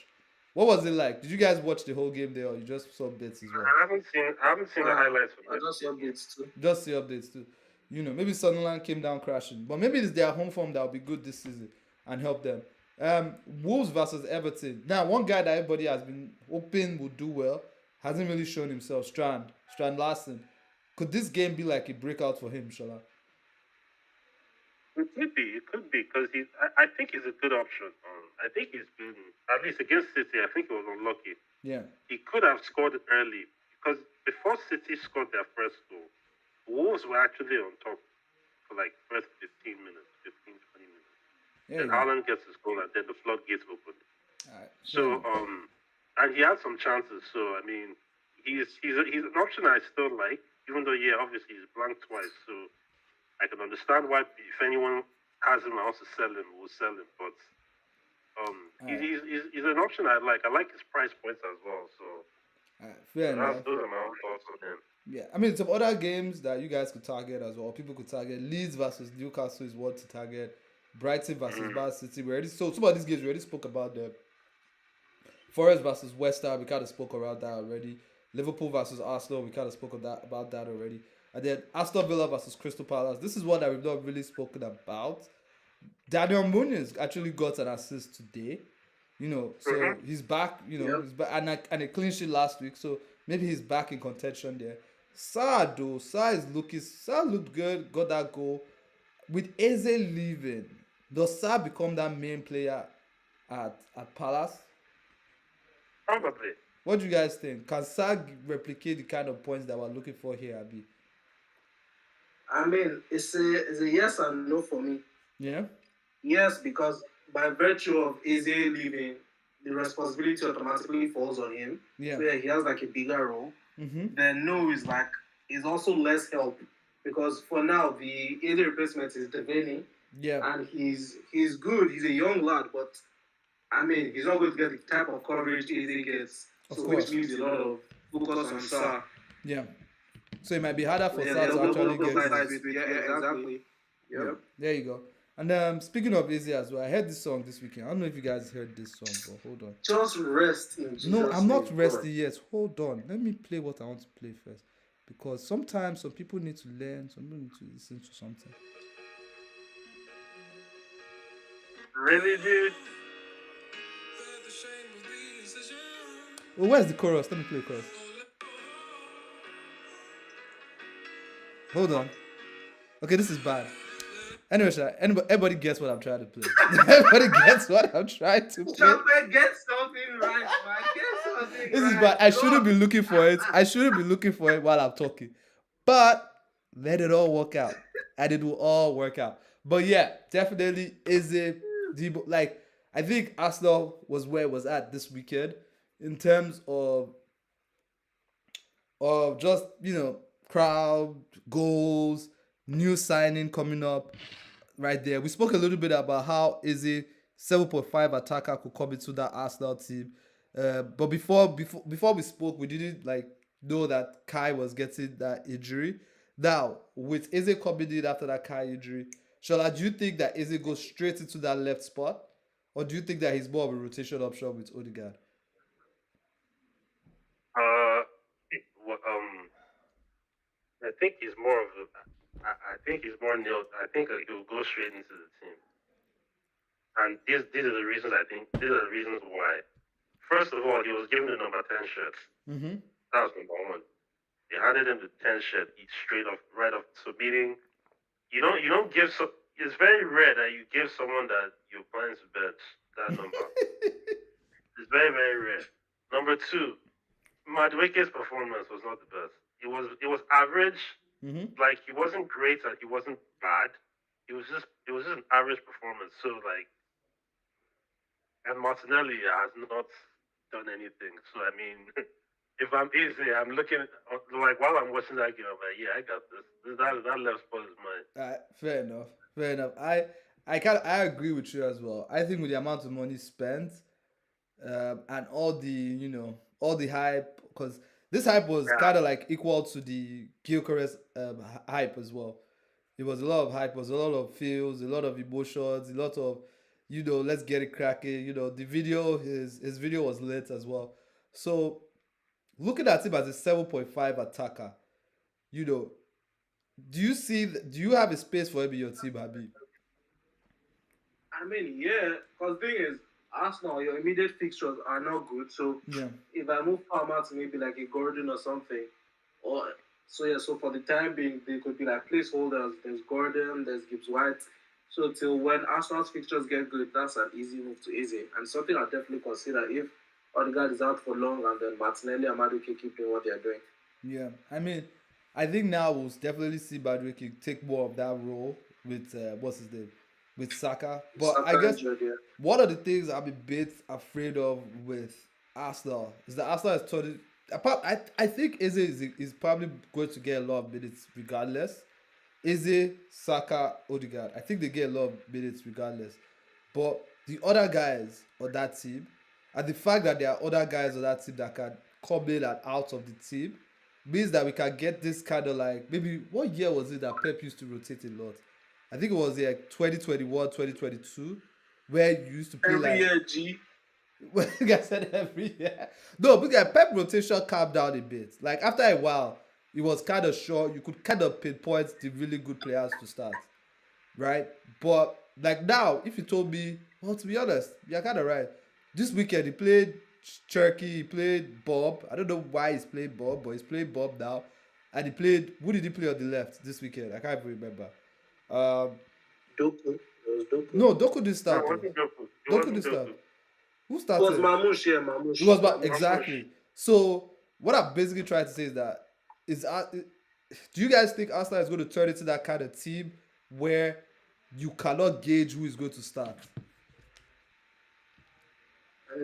What was it like? Did you guys watch the whole game there, or you just saw bits as well? I haven't seen the highlights from I just yesterday's game. updates too. Just see updates too. Maybe Sunderland came down crashing, but maybe it's their home form that will be good this season and help them. Wolves versus Everton. Now, one guy that everybody has been hoping would do well hasn't really shown himself. Strand Larson. Could this game be like a breakout for him, Shala? It could be because I think he's a good option. I think he's been at least against City. I think he was unlucky. Yeah. He could have scored early because before City scored their first goal, Wolves were actually on top for like first 15 minutes, 15, 20 minutes. There Then you go. Haaland gets his goal and then the floodgates open. All right. Fair So enough. and he had some chances. So I mean, he's an option I still like, even though yeah, obviously he's blanked twice. So I can understand why if anyone has him and wants to sell him, we'll sell him. But All right. he's an option I like. I like his price points as well. So All right. Fair enough. those are my own thoughts on him. Yeah, I mean, some other games that you guys could target as well. People could target Leeds versus Newcastle is what to target. Brighton versus Mm. Bath City. We already so some of these games we already spoke about them. Forest versus West Ham, we kind of spoke about that already. Liverpool versus Arsenal, we kind of spoke about that already. And then Aston Villa versus Crystal Palace. This is one that we've not really spoken about. Daniel Munoz actually got an assist today. So he's back. Yep. He's back and a clean sheet last week. So maybe he's back in contention there. Sa looked good, got that goal. With Eze leaving, does Sa become that main player at Palace? Probably. What do you guys think? Can Sa replicate the kind of points that we're looking for here, Abby? I mean, it's a yes and no for me. Yeah? Yes, because by virtue of Eze leaving, the responsibility automatically falls on him. Yeah. So yeah, he has like a bigger role. Mm-hmm. Then no is also less help because for now the Eze replacement is Devaney Yeah. and he's good. He's a young lad, but I mean he's not going to get the type of coverage Eze gets. Of So course. which means a lot of focus on Sa. Yeah. So it might be harder for Yeah, Sa to actually get goals. yeah, exactly. Yep. There you go. And speaking of Izzy as well, I heard this song this weekend. I don't know if you guys heard this song, but hold on. Just rest in Jesus' No, I'm not name. resting yet. Hold on. Let me play what I want to play first. Because sometimes some people need to learn, some people need to listen to something. Really, dude? Well, where's the chorus? Let me play the chorus. Hold on. Okay, this is bad. Anyway, everybody gets what I'm trying to play. Everybody gets what I'm trying to play. Chopper, get something right, man. Get something This is right. bad. I shouldn't be looking for it. I shouldn't be looking for it while I'm talking. But let it all work out. And it will all work out. But yeah, definitely is it like I think Arsenal was where it was at this weekend in terms of just, crowd, goals, new signing coming up right there. We spoke a little bit about how easy 7.5 attacker could come into that Arsenal team. But before we spoke, we didn't know that Kai was getting that injury. Now, with Eze coming in after that Kai injury, Shola, do you think that Eze goes straight into that left spot? Or do you think that he's more of a rotation option with Odegaard? Uh, well, I think he's more of a. I think he's more nailed. I think he'll go straight into the team. And these are the reasons I think. These are the reasons why. First of all, he was given the number 10 shirt. Mm-hmm. That was number one. They handed him the 10 shirt straight off, right off. So meaning, you don't give so. It's very rare that you give someone that you're planning to bench that number. It's very, very rare. Number two, Madueke's performance was not the best. It was average. Mm-hmm. Like he wasn't great and he wasn't bad. It was just an average performance. So like, and Martinelli has not done anything. So I mean, if I'm easy, I'm looking like while I'm watching that game, I'm like, yeah, I got this. That left spot is mine. Fair enough. Fair enough. I agree with you as well. I think with the amount of money spent, and all the all the hype, because this hype was Yeah. kind of like equal to the Gyökeres hype as well. It was a lot of hype, it was a lot of feels, a lot of emotions, a lot of, let's get it cracking. The video, his video was lit as well. So looking at him as a 7.5 attacker, you know, do you have a space for him in your team, Habib? I mean, yeah, because thing is, Arsenal, your immediate fixtures are not good. So Yeah. if I move Palmer to maybe like a Gordon or something, or so yeah, so for the time being, they could be like placeholders. There's Gordon, there's Gibbs White. So till when Arsenal's fixtures get good, that's an easy move to easy, and something I'll definitely consider if Odegaard is out for long and then Martinelli and Madueke keep doing what they're doing. Yeah, I mean, I think now we'll definitely see Badwiki take more of that role with what's his name, with Saka. But I Saka guess injured, yeah. one of the things I'm a bit afraid of with Arsenal is that Arsenal is totally. Apart, I think Eze is probably going to get a lot of minutes regardless. Eze, Saka, Odegaard. I think they get a lot of minutes regardless. But the other guys on that team, and the fact that there are other guys on that team that can come in and out of the team, means that we can get this kind of like, maybe what year was it that Pep used to rotate a lot? I think it was like 2021, 2022, where you used to play Every like, year, G. well, like I said, every year. No, because Pep rotation calmed down a bit. Like after a while, it was kind of short. You could kind of pinpoint the really good players to start, right? But like now, if you told me, well, to be honest, you're kind of right. This weekend he played Cherky, he played Bob. I don't know why he's playing Bob, but he's playing Bob now. And he played. Who did he play on the left this weekend? I can't even remember. Um, Doku. It was Doku. no, Doku didn't No, it start though. wasn't Doku. It Doku wasn't didn't start. Doku. Who It was started? Mamouche, yeah, It was Mamouche. about Mamouche. exactly. So what I'm basically trying to say is that is do you guys think Arsenal is going to turn into that kind of team where you cannot gauge who is going to start?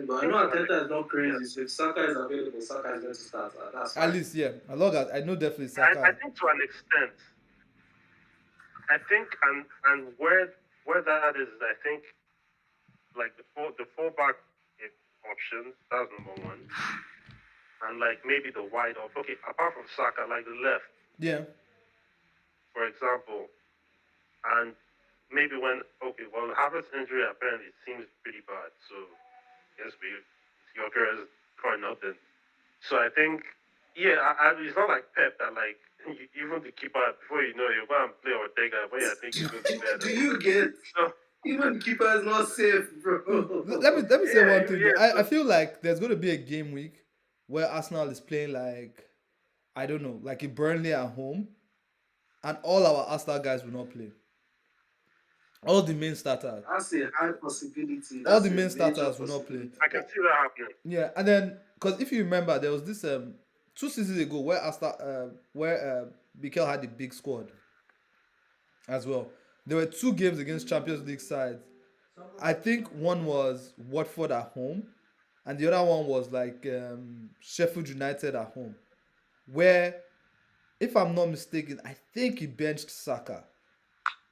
But I know Ateta is not crazy, so if Saka is available, Saka is going to start. That's At fine. least, yeah. As long as I know definitely I Saka. think to an extent. I think and where that is, I think like the fullback options, that's number one. And like maybe the wide off. Okay, apart from Saka, like the left, Yeah. for example. And maybe well Havertz's injury apparently seems pretty bad, so yes your career is probably not then. So I think yeah, it's not like Pep that like even the keeper before you know you go and play Ortega where I think he's going to be better. Do you get? So Even the keeper is not safe, bro. Let me say Yeah, one thing. yeah, I feel like there's going to be a game week where Arsenal is playing like, I don't know, like a Burnley at home, and all our Arsenal guys will not play. All the main starters. That's a high possibility. All That's the a main major starters will not play. possibility. I can see that happening. Yeah, and then because if you remember, there was this 2 seasons ago where Mikel had a big squad as well. There were 2 games against Champions League sides. I think one was Watford at home, and the other one was like Sheffield United at home, where, if I'm not mistaken, I think he benched Saka,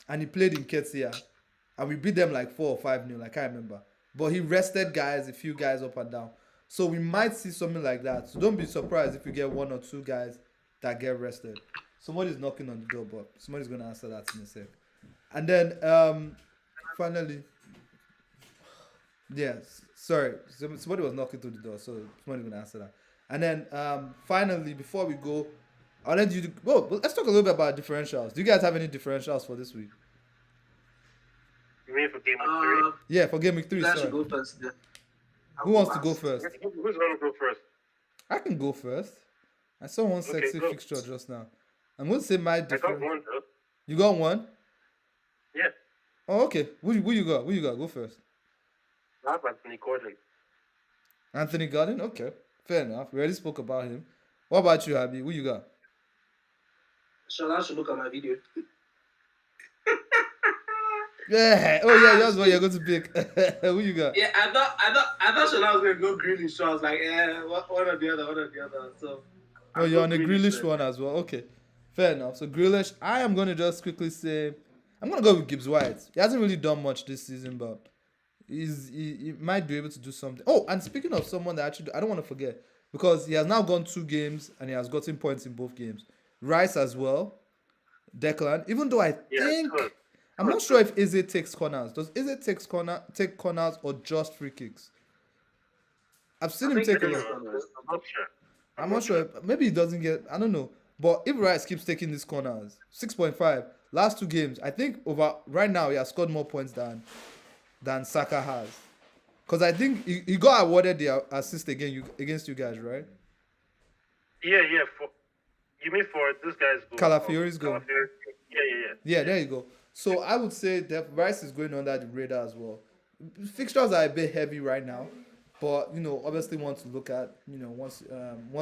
and he played in Ketia, and we beat them like 4 or 5-0. I can't remember, but he rested guys, a few guys up and down. So we might see something like that. So don't be surprised if you get 1 or 2 guys that get rested. Somebody's knocking on the door, but somebody's gonna answer that in a sec. And then finally, yes, sorry, somebody was knocking through the door, so somebody's gonna answer that. And then finally, before we go, I'll let you. Well, let's talk a little bit about differentials. Do you guys have any differentials for this week? You mean for game week 3? Yeah, for game week 3. You guys Sorry. should go first. Yeah. Who wants to go first? Who's gonna go first? I can go first. I saw one Okay, sexy go. fixture just now. I'm going to say my I got different. one though. You got one? Yeah. Oh, okay. Who you got? Who you got? Go first. I have Anthony Gordon. Anthony Gordon? Okay. Fair enough. We already spoke about him. What about you, Abby? Who you got? Shola should look at my video. Yeah. Oh, yeah. That's what you're going to pick. Who you got? Yeah, I thought Shola was going to go Grealish. So I was like, one or the other. So. Oh, you're on a Grealish one as well. Okay. Fair enough. So, Grealish, I am going to just quickly say, I'm going to go with Gibbs White. He hasn't really done much this season, but he might be able to do something. Oh, and speaking of someone that actually, I don't want to forget, because he has now gone 2 games and he has gotten points in both games. Rice as well, Declan. Even though I Yeah, good. think I'm not sure if Eze takes corners. Does Eze take corners or just free kicks? I've seen I him think I he take a don't takes lot. know. corners. I'm not sure. I'm I'm not not sure. sure. Maybe he doesn't get. I don't know. But if Rice keeps taking these corners, 6.5 last 2 games, I think over right now he has scored more points than Saka has. Because I think he got awarded the assist against you guys, right? Yeah, yeah. For you mean for this guy's goal? Calafiori's goal. Calafiori. Yeah, yeah, Yeah, yeah, there you go. So I would say that Rice is going under the radar as well. Fixtures are a bit heavy right now, but obviously want to look at once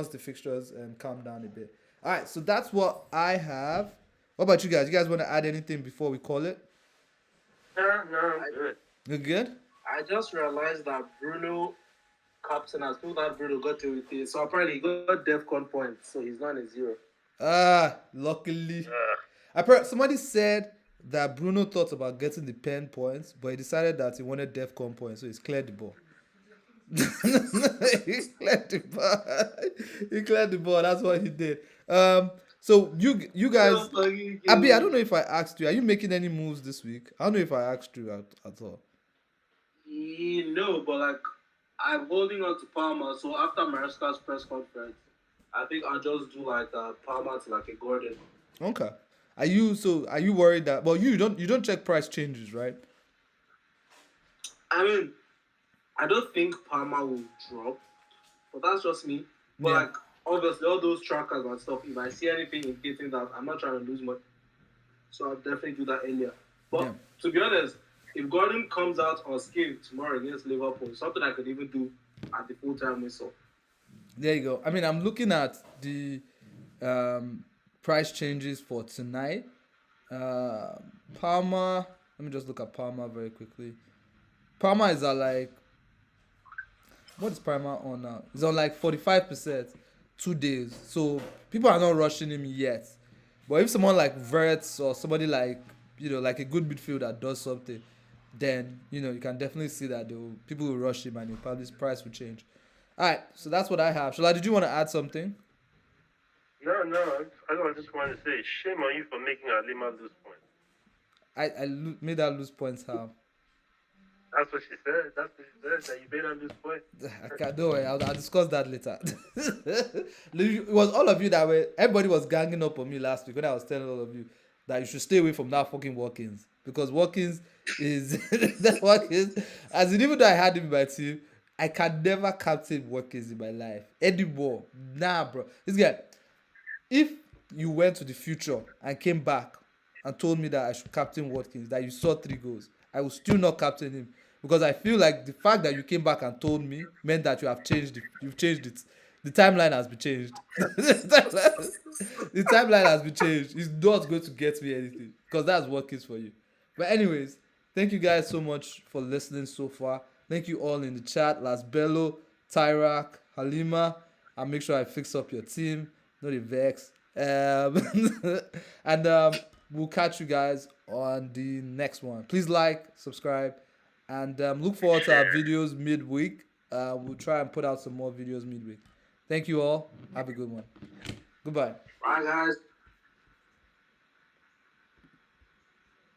the fixtures calm down a bit. All right, so that's what I have. What about you guys? You guys want to add anything before we call it? yeah. No, I'm I, good. You good? I just realized that Bruno captain has told that Bruno got to with it. So apparently he got DEFCON points, so he's not a zero. Luckily, Uh, somebody said that Bruno thought about getting the pen points, but he decided that he wanted DEFCON points, so he's cleared the ball. He cleared the ball. He cleared the ball. That's what he did. So you guys, Abi, I don't know if I asked you. Are you making any moves this week? I don't know if I asked you at all. No, but like I'm holding on to Palmer. So after Maresca's press conference, I think I'll just do like Palmer to like a Gordon. Okay. Are you worried that? Well, you don't check price changes, right? I mean, I don't think Palmer will drop, but that's just me. But Yeah. like obviously all those trackers and stuff, if I see anything indicating that I'm not trying to lose money, so I'll definitely do that earlier. But Yeah. to be honest, if Gordon comes out unscathed tomorrow against Liverpool, something I could even do at the full time whistle. There you go. I mean, I'm looking at the price changes for tonight. Uh, Palmer. Let me just look at Palmer very quickly. Palmer is at like, what is Palmer on now? He's on like 45%, 2 days. So people are not rushing him yet. But if someone like Verts or somebody like like a good midfielder does something, then you can definitely see that people will rush him and probably his price will change. All right, so that's what I have. Shola, did you want to add something? no. I just wanted to say, shame on you for making Alima lose points. I made her lose points. How? That's what she said. That's what she said. That you made her lose points. I can't do it. I'll discuss that later. It was all of you that were. Everybody was ganging up on me last week when I was telling all of you that you should stay away from that fucking Watkins because Watkins is that Watkins. As in, even though I had him in my team, I can never captain Watkins in my life anymore. Nah, bro. This guy. If you went to the future and came back and told me that I should captain Watkins, that you saw 3 goals, I will still not captain him because I feel like the fact that you came back and told me meant that you've changed it. The timeline has been changed. The timeline has been changed. It's not going to get me anything because that's Watkins for you. But anyways, thank you guys so much for listening so far. Thank you all in the chat, Las Bello, Tyrak, Halima. I'll make sure I fix up your team. Not a vex. And we'll catch you guys on the next one. Please like, subscribe, and look forward to our videos midweek. We'll try and put out some more videos midweek. Thank you all. Have a good one. Goodbye. Bye, guys.